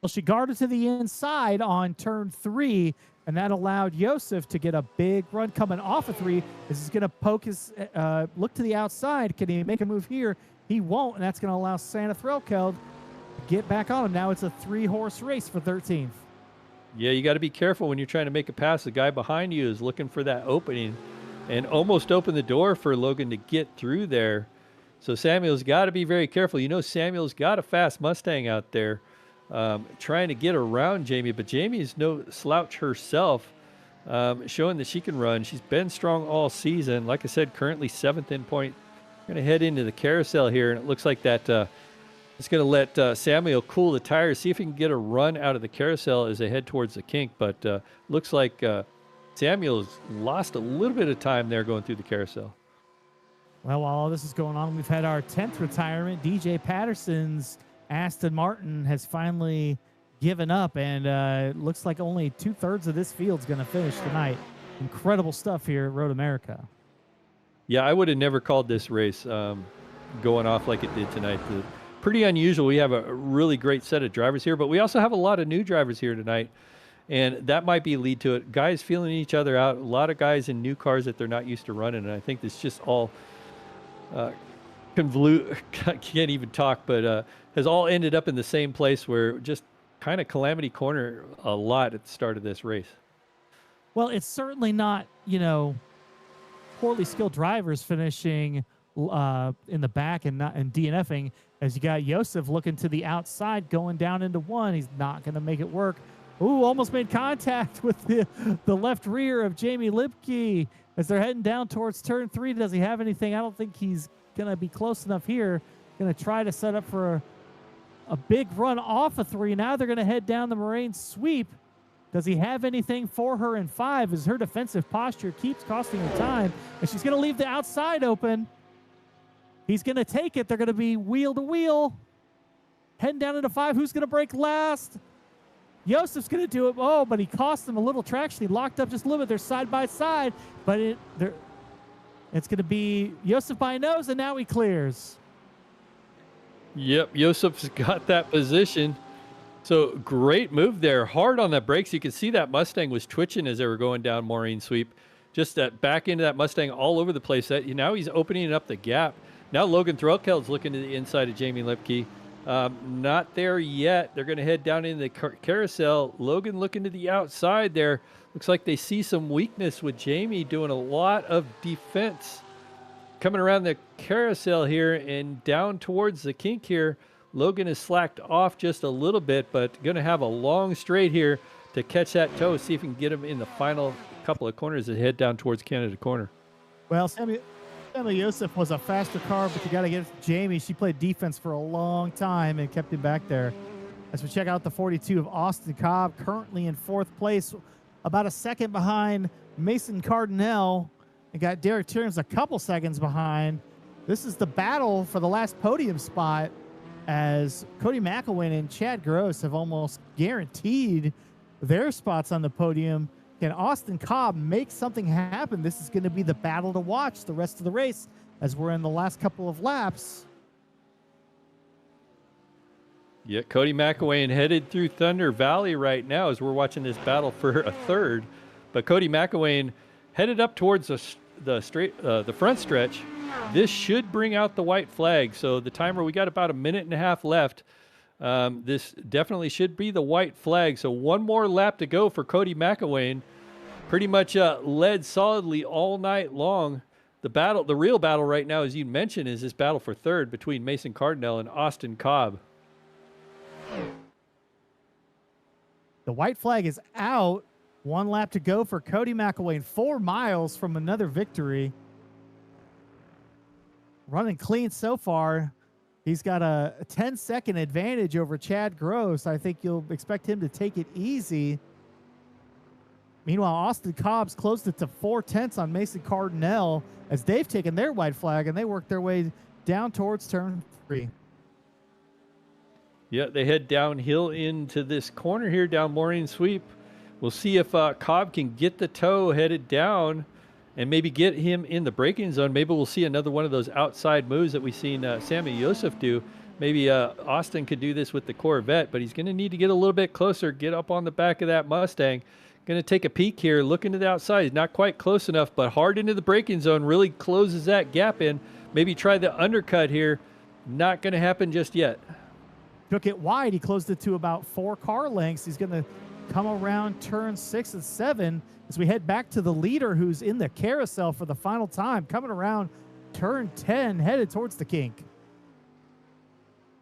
Well, she guarded to the inside on turn 3, and that allowed Joseph to get a big run coming off of 3. This is going to poke his look to the outside. Can he make a move here? He won't, and that's going to allow Santa Threlkeld get back on him. Now it's a 3-horse race for 13th. Yeah, you got to be careful when you're trying to make a pass. The guy behind you is looking for that opening and almost opened the door for Logan to get through there. So Samuel's got to be very careful. You know, Samuel's got a fast Mustang out there trying to get around Jamie, but Jamie's no slouch herself, showing that she can run. She's been strong all season. Like I said, currently 7th in point. Going to head into the carousel here, and it looks like that it's going to let Samuel cool the tires, see if he can get a run out of the carousel as they head towards the kink. But looks like Samuel's lost a little bit of time there going through the carousel. Well, while all this is going on, we've had our 10th retirement. DJ Patterson's Aston Martin has finally given up, and it looks like only 2/3 of this field's going to finish tonight. Incredible stuff here at Road America. Yeah, I would have never called this race going off like it did tonight. Pretty unusual. We have a really great set of drivers here, but we also have a lot of new drivers here tonight, and that might be a lead to it. Guys feeling each other out. A lot of guys in new cars that they're not used to running, and I think this just all can't even talk, but has all ended up in the same place where just kind of calamity corner a lot at the start of this race. Well, it's certainly not, poorly skilled drivers finishing in the back and DNFing, as you got Josef looking to the outside going down into one. He's not going to make it work. Ooh, almost made contact with the left rear of Jamie Lipke as they're heading down towards turn 3. Does he have anything? I don't think he's going to be close enough here. Going to try to set up for a big run off of 3. Now they're going to head down the Moraine sweep. Does he have anything for her in 5 as her defensive posture keeps costing her time? And she's going to leave the outside open. He's going to take it. They're going to be wheel to wheel. Heading down into 5. Who's going to break last? Josef's going to do it. Oh, but he cost them a little traction. He locked up just a little bit. They're side by side. But it's going to be Josef by nose, and now he clears. Yep, Josef's got that position. So great move there. Hard on the brakes. You can see that Mustang was twitching as they were going down Maureen Sweep. Just that back into that Mustang all over the place. Now he's opening up the gap. Now Logan Threlkeld's looking to the inside of Jamie Lipke. Not there yet. They're going to head down into the carousel. Logan looking to the outside there. Looks like they see some weakness with Jamie doing a lot of defense. Coming around the carousel here and down towards the kink here. Logan is slacked off just a little bit, but going to have a long straight here to catch that toe, see if he can get him in the final couple of corners that head down towards Canada Corner. Well, Samuel Josef was a faster car, but you got to get Jamie. She played defense for a long time and kept him back there. As we check out the 42 of Austin Cobb, currently in 4th place, about a second behind Mason Cardinale, and got Derek Tierns a couple seconds behind. This is the battle for the last podium spot, as Cody McElwain and Chad Gross have almost guaranteed their spots on the podium. Can Austin Cobb make something happen? This is going to be the battle to watch the rest of the race as we're in the last couple of laps. Yeah, Cody McElwain headed through Thunder Valley right now as we're watching this battle for a 3rd. But Cody McElwain headed up towards the front stretch. This should bring out the white flag. So the timer, we got about a minute and a half left. This definitely should be the white flag. So one more lap to go for Cody McElwain. Pretty much led solidly all night long. The real battle right now, as you mentioned, is this battle for 3rd between Mason Cardinale and Austin Cobb. The white flag is out. 1 lap to go for Cody McElwain. 4 miles from another victory. Running clean so far. He's got a 10-second advantage over Chad Gross. I think you'll expect him to take it easy. Meanwhile, Austin Cobb's closed it to 4/10 on Mason Cardinale as they've taken their white flag and they work their way down towards turn 3. Yeah, they head downhill into this corner here down Maureen Sweep. We'll see if Cobb can get the toe headed down and maybe get him in the braking zone. Maybe we'll see another one of those outside moves that we've seen Sammy Josef do. Maybe Austin could do this with the Corvette, but he's going to need to get a little bit closer, get up on the back of that Mustang. Going to take a peek here, looking to the outside. He's not quite close enough, but hard into the braking zone, really closes that gap in. Maybe try the undercut here. Not going to happen just yet. took it wide. He closed it to about 4 car lengths. He's going to come around turn 6 and 7 as we head back to the leader who's in the carousel for the final time, coming around turn 10, headed towards the kink.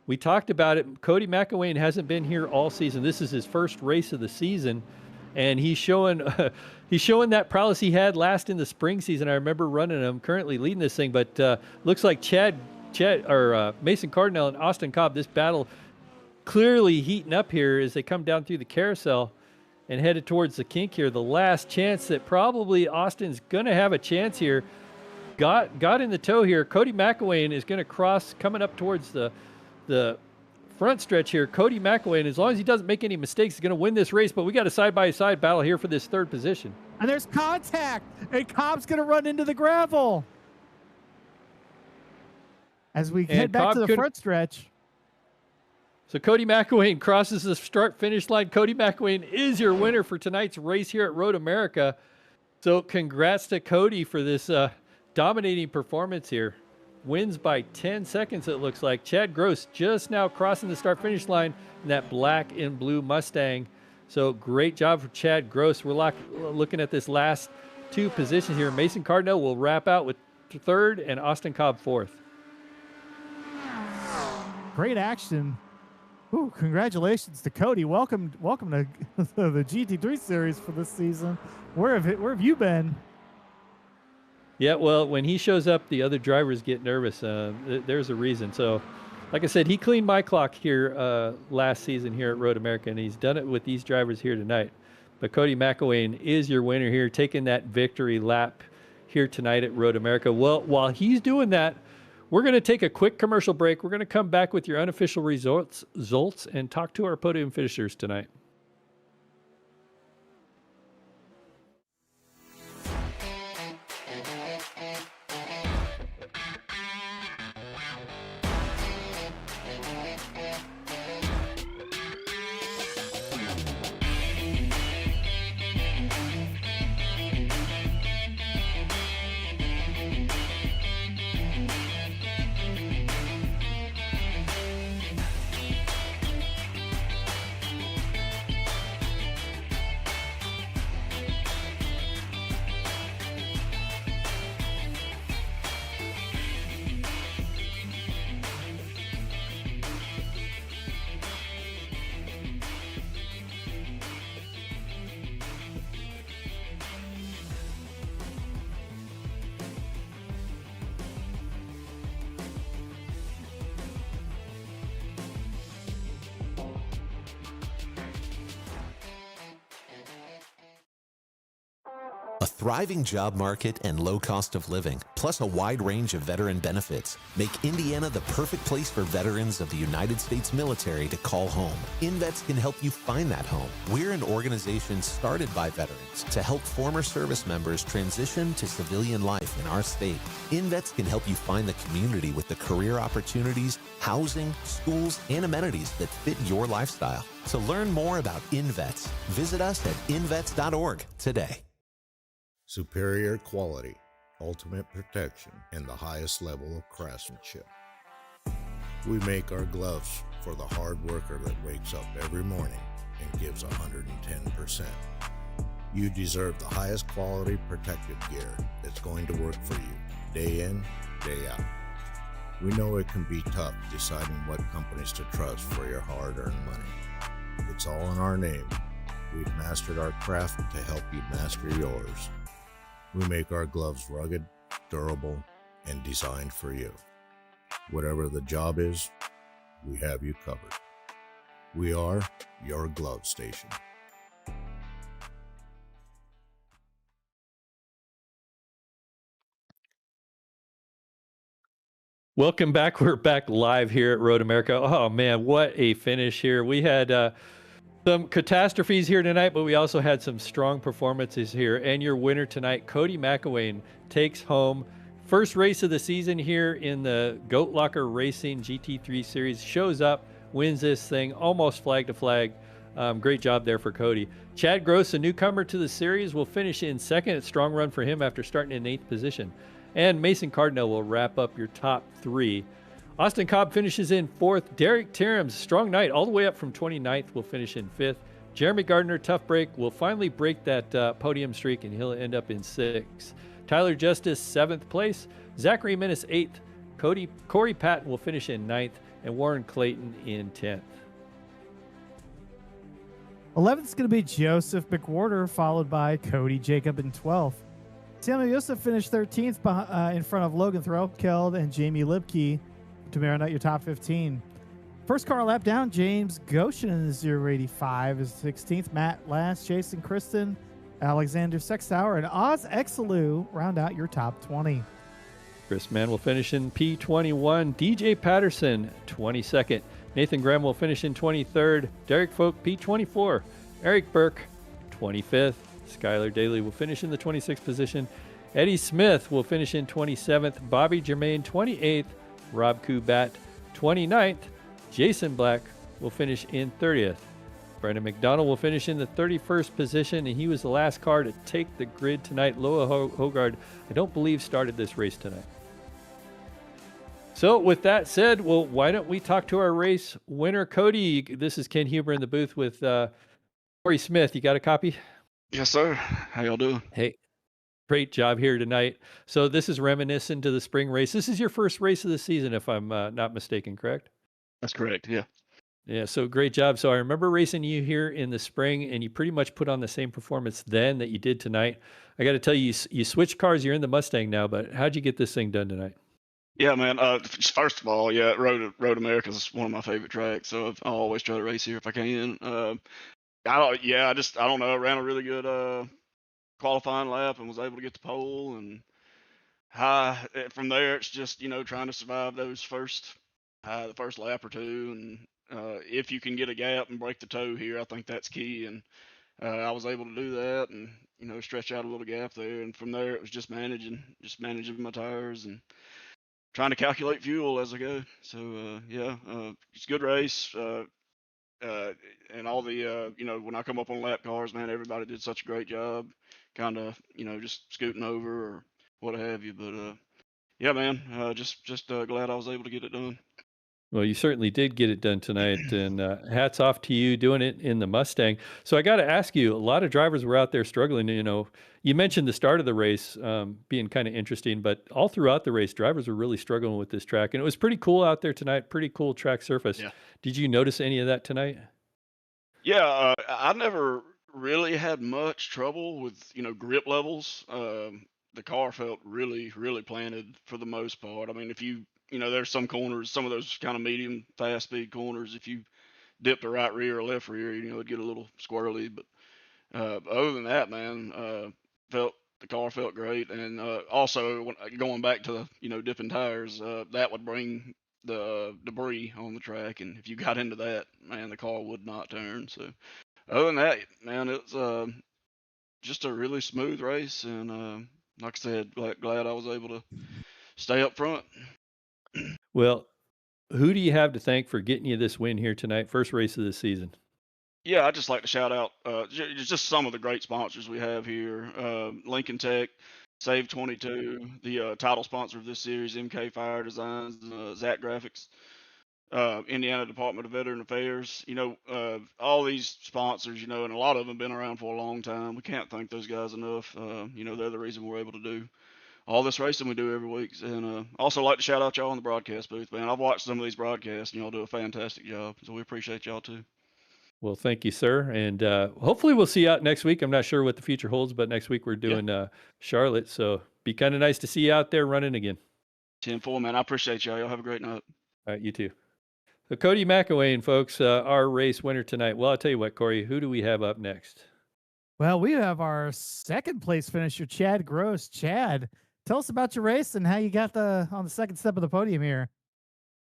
We talked about it. Cody McElwain hasn't been here all season. This is his first race of the season, and he's showing that prowess he had last in the spring season. I remember running him, currently leading this thing, but looks like Mason Cardinal and Austin Cobb, this battle clearly heating up here as they come down through the carousel and headed towards the kink here. The last chance that probably Austin's going to have a chance here got in the toe here. Cody McElwain is going to cross coming up towards the front stretch here. Cody McElwain, as long as he doesn't make any mistakes, is going to win this race, but we got a side-by-side battle here for this 3rd position. And there's contact, and Cobb's going to run into the gravel. As we head back to the front stretch. So Cody McElwain crosses the start-finish line. Cody McElwain is your winner for tonight's race here at Road America. So congrats to Cody for this dominating performance here. Wins by 10 seconds, it looks like. Chad Gross just now crossing the start-finish line in that black and blue Mustang. So great job for Chad Gross. We're looking at this last 2 positions here. Mason Cardinal will wrap out with 3rd and Austin Cobb 4th. Great action. Ooh, congratulations to Cody. Welcome to the GT3 series for this season. Where have you been? Yeah, well, when he shows up, the other drivers get nervous. There's a reason. So, like I said, he cleaned my clock here last season here at Road America, and he's done it with these drivers here tonight. But Cody McElwain is your winner here, taking that victory lap here tonight at Road America. Well, while he's doing that, we're going to take a quick commercial break. We're going to come back with your unofficial results and talk to our podium finishers tonight. A thriving job market and low cost of living, plus a wide range of veteran benefits, make Indiana the perfect place for veterans of the United States military to call home. InVets can help you find that home. We're an organization started by veterans to help former service members transition to civilian life in our state. InVets can help you find the community with the career opportunities, housing, schools, and amenities that fit your lifestyle. To learn more about InVets, visit us at invets.org today. Superior quality, ultimate protection, and the highest level of craftsmanship. We make our gloves for the hard worker that wakes up every morning and gives 110%. You deserve the highest quality protective gear that's going to work for you, day in, day out. We know it can be tough deciding what companies to trust for your hard-earned money. It's all in our name. We've mastered our craft to help you master yours. We make our gloves rugged, durable, and designed for you. Whatever the job is, we have you covered. We are your glove station. Welcome back. We're back live here at Road America. Oh, man, what a finish here. We had some catastrophes here tonight, but we also had some strong performances here. And your winner tonight, Cody McElwain, takes home first race of the season here in the Goat Locker Racing GT3 Series. Shows up, wins this thing, almost flag to flag. Great job there for Cody. Chad Gross, a newcomer to the series, will finish in second. It's a strong run for him after starting in 8th position. And Mason Cardinal will wrap up your top 3. Austin Cobb finishes in 4th. Derek Terham's strong night all the way up from 29th will finish in 5th. Jeremy Gardner, tough break, will finally break that podium streak, and he'll end up in 6th. Tyler Justice, 7th place. Zachary Minnis, 8th. Corey Patton will finish in 9th, and Warren Clayton in 10th. 11th is going to be Joseph McWhorter, followed by Cody Jacob in 12th. Samuel Yosef finished 13th in front of Logan Threlkeld and Jamie Lipke to round out your top 15. First car lap down, James Goshen in the 085 is 16th. Matt Last, Jason Kristen, Alexander Sexauer, and Oz Exelu round out your top 20. Chris Mann will finish in P21. DJ Patterson, 22nd. Nathan Graham will finish in 23rd. Derek Folk, P24. Eric Burke, 25th. Skylar Daly will finish in the 26th position. Eddie Smith will finish in 27th. Bobby Germain, 28th. Rob Kubat, 29th. Jason Black will finish in 30th. Brandon McDonald will finish in the 31st position, and he was the last car to take the grid tonight. Loa Hogard, I don't believe, started this race tonight. So with that said, well, why don't we talk to our race winner, Cody? This is Ken Huber in the booth with Corey Smith. You got a copy? Yes, sir. How y'all doing? Hey, great job here tonight. So this is reminiscent to the spring race. This is your first race of the season, if I'm not mistaken, correct? That's correct. Yeah. Yeah, so great job. So I remember racing you here in the spring, and you pretty much put on the same performance then that you did tonight. I got to tell you, you switched cars. You're in the Mustang now, but how'd you get this thing done tonight? Yeah, man. First of all, yeah, Road America is one of my favorite tracks, so I always try to race here if I can. I don't know. I ran a really good qualifying lap and was able to get the pole, and from there it's just trying to survive those the first lap or two, and if you can get a gap and break the toe here, I think that's key. And I was able to do that, and stretch out a little gap there, and from there it was just managing my tires and trying to calculate fuel as I go. So it's a good race. And all the when I come up on lap cars, man, everybody did such a great job, kind of just scooting over or what have you. But yeah, man, just glad I was able to get it done. Well, you certainly did get it done tonight, and hats off to you doing it in the Mustang. So I got to ask you, a lot of drivers were out there struggling. You mentioned the start of the race being kind of interesting, but all throughout the race, drivers were really struggling with this track, and it was pretty cool out there tonight. Pretty cool track surface. Yeah. Did you notice any of that tonight? Yeah, I never really had much trouble with grip levels. The car felt really, really planted for the most part. I mean, if there's some corners, some of those kind of medium fast speed corners, if you dip the right rear or left rear, it'd get a little squirrely. But other than that, man, the car felt great. And also going back to the dipping tires, that would bring the debris on the track, and if you got into that, man, the car would not turn. So other than that, man, it's just a really smooth race, and like I said, glad I was able to stay up front. Well, who do you have to thank for getting you this win here tonight? First race of the season. Yeah, I'd just like to shout out just some of the great sponsors we have here. Lincoln Tech, Save 22, the title sponsor of this series, MK Fire Designs, Zach Graphics, Indiana Department of Veteran Affairs. All these sponsors, and a lot of them have been around for a long time. We can't thank those guys enough. They're the reason we're able to do all this racing we do every week. And also like to shout out y'all on the broadcast booth, man. I've watched some of these broadcasts, and y'all do a fantastic job. So we appreciate y'all too. Well, thank you, sir. And hopefully we'll see you out next week. I'm not sure what the future holds, but next week we're doing Charlotte. So be kind of nice to see you out there running again. 10-4, man. I appreciate y'all. Y'all have a great night. All right, you too. So Cody McElwain, folks, our race winner tonight. Well, I'll tell you what, Corey, who do we have up next? Well, we have our second place finisher, Chad Gross. Chad, tell us about your race and how you got on the second step of the podium here.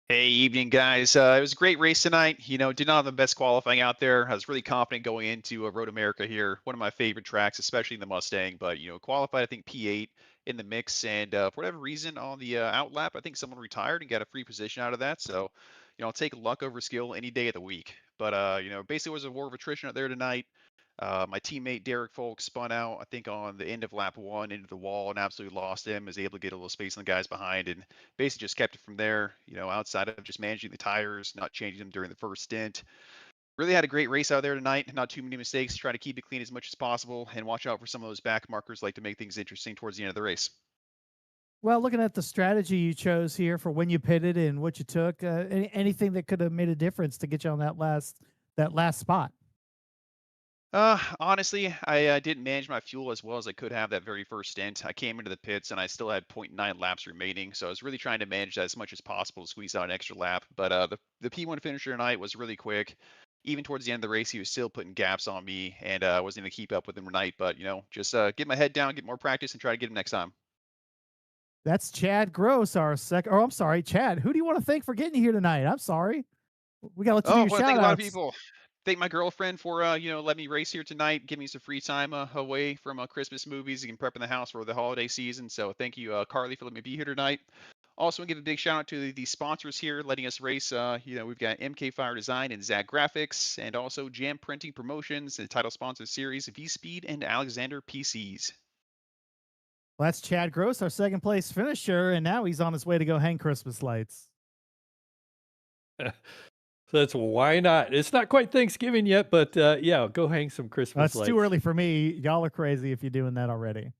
Hey, evening, guys. It was a great race tonight. Did not have the best qualifying out there. I was really confident going into Road America here, one of my favorite tracks, especially in the Mustang. But, qualified, I think, P8 in the mix. And for whatever reason, on the outlap, I think someone retired and got a free position out of that. So, I'll take luck over skill any day of the week. But, basically, it was a war of attrition out there tonight. My teammate Derek Folk spun out, I think, on the end of lap 1 into the wall and absolutely lost him. Was able to get a little space on the guys behind and basically just kept it from there. Outside of just managing the tires, not changing them during the first stint. Really had a great race out there tonight. Not too many mistakes. Try to keep it clean as much as possible and watch out for some of those back markers, like to make things interesting towards the end of the race. Well, looking at the strategy you chose here for when you pitted and what you took, anything that could have made a difference to get you on that last spot? Honestly, I didn't manage my fuel as well as I could have that very first stint. I came into the pits and I still had 0.9 laps remaining, so I was really trying to manage that as much as possible to squeeze out an extra lap. But the P1 finisher tonight was really quick. Even towards the end of the race, he was still putting gaps on me, and I wasn't going to keep up with him tonight. But just get my head down, get more practice, and try to get him next time. That's Chad Gross, our second. Oh, I'm sorry, Chad. Who do you want to thank for getting here tonight? I'm sorry. We got to let you do your I want to shout thank a lot of outs. people. Thank my girlfriend for letting me race here tonight, give me some free time away from Christmas movies and prepping the house for the holiday season. So thank you, Carly, for letting me be here tonight. Also, want to give a big shout out to the sponsors here letting us race. We've got MK Fire Design and Zag Graphics, and also Jam Printing Promotions, the title sponsor series, VSPEED, and Alexander PCs. Well, that's Chad Gross, our second place finisher, and now he's on his way to go hang Christmas lights. So that's why not. It's not quite Thanksgiving yet, but yeah, go hang some Christmas lights. It's too early for me. Y'all are crazy if you're doing that already.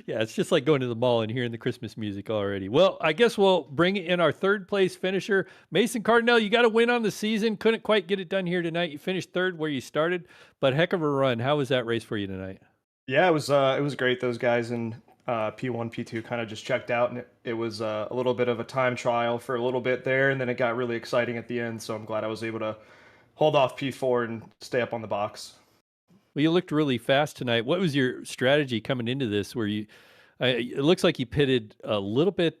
Yeah, it's just like going to the mall and hearing the Christmas music already. Well, I guess we'll bring in our third place finisher, Mason Cardinal. You got to win on the season. Couldn't quite get it done here tonight. You finished third where you started, but heck of a run. How was that race for you tonight? Yeah, it was great. Those guys in P1, P2 kind of just checked out, and it was a little bit of a time trial for a little bit there, and then it got really exciting at the end. So I'm glad I was able to hold off P4 and stay up on the box. Well, you looked really fast tonight. What was your strategy coming into this? Where it looks like you pitted a little bit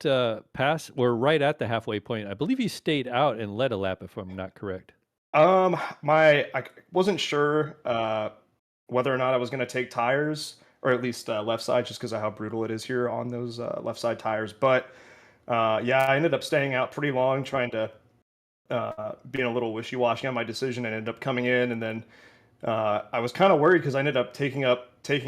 past or right at the halfway point. I believe you stayed out and led a lap, if I'm not correct. I wasn't sure whether or not I was going to take tires, or at least left side, just because of how brutal it is here on those left side tires. But yeah, I ended up staying out pretty long, trying to being a little wishy-washy on my decision, and ended up coming in, and then I was kind of worried because I ended up taking a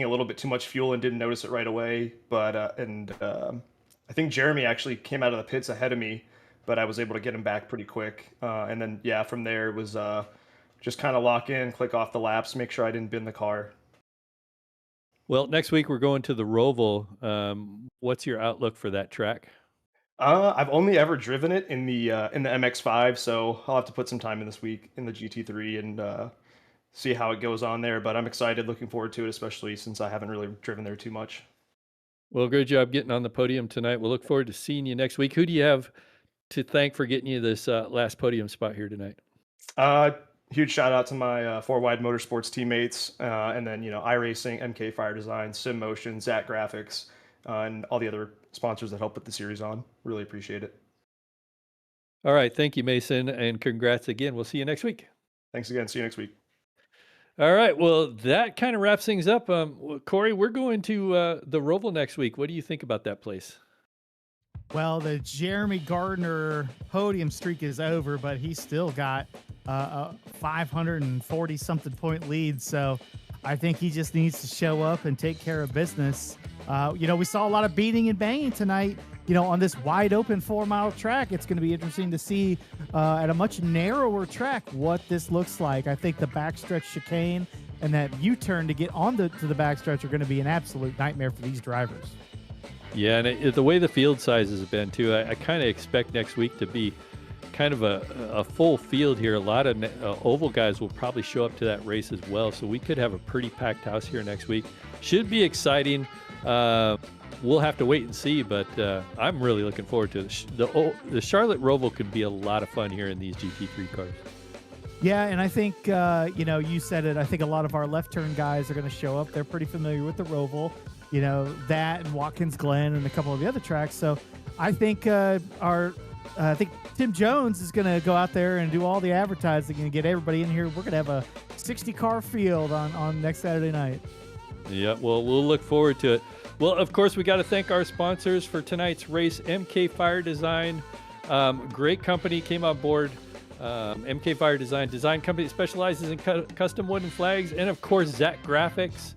little bit too much fuel and didn't notice it right away. But I think Jeremy actually came out of the pits ahead of me, but I was able to get him back pretty quick. And then yeah, from there it was just kind of lock in, click off the laps, make sure I didn't bin the car. Well, next week we're going to the Roval. What's your outlook for that track? I've only ever driven it in the MX-5, so I'll have to put some time in this week in the GT3 and see how it goes on there. But I'm excited, looking forward to it, especially since I haven't really driven there too much. Well, great job getting on the podium tonight. We'll look forward to seeing you next week. Who do you have to thank for getting you this last podium spot here tonight? Huge shout out to my 4Wide Motorsports teammates, and then iRacing, MK Fire Design, Sim Motion, Zach Graphics, and all the other sponsors that help put the series on. Really appreciate it. All right, thank you, Mason, and congrats again. We'll see you next week. Thanks again. See you next week. All right, well, that kind of wraps things up. Corey, we're going to the Roval next week. What do you think about that place? Well, the Jeremy Gardner podium streak is over, but he's still got a 540-something point lead. So I think he just needs to show up and take care of business. We saw a lot of beating and banging tonight, on this wide open 4-mile track. It's going to be interesting to see at a much narrower track what this looks like. I think the backstretch chicane and that U-turn to get to the backstretch are going to be an absolute nightmare for these drivers. Yeah, and the way the field sizes have been, too, I kind of expect next week to be kind of a full field here. A lot of oval guys will probably show up to that race as well, so we could have a pretty packed house here next week. Should be exciting. We'll have to wait and see, but I'm really looking forward to it. The Charlotte Roval could be a lot of fun here in these GT3 cars. Yeah, and I think, you said it, I think a lot of our left turn guys are going to show up. They're pretty familiar with the Roval. That and Watkins Glen and a couple of the other tracks. So I think I think Tim Jones is going to go out there and do all the advertising and get everybody in here. We're going to have a 60-car field on next Saturday night. Yeah, well, we'll look forward to it. Well, of course, we got to thank our sponsors for tonight's race, MK Fire Design. Great company, came on board MK Fire design company that specializes in custom wooden flags, and of course Zach Graphics.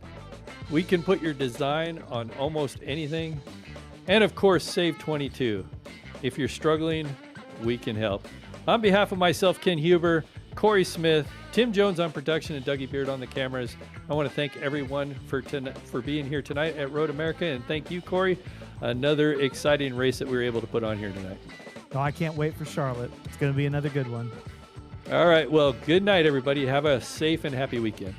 We can put your design on almost anything. And of course Save 22. If you're struggling, we can help. On behalf of myself, Ken Huber, Corey Smith, Tim Jones on production, and Dougie Beard on the cameras, I want to thank everyone for being here tonight at Road America, and thank you, Corey. Another exciting race that we were able to put on here tonight. Oh, I can't wait for Charlotte. It's going to be another good one. All right. Well, good night, everybody. Have a safe and happy weekend.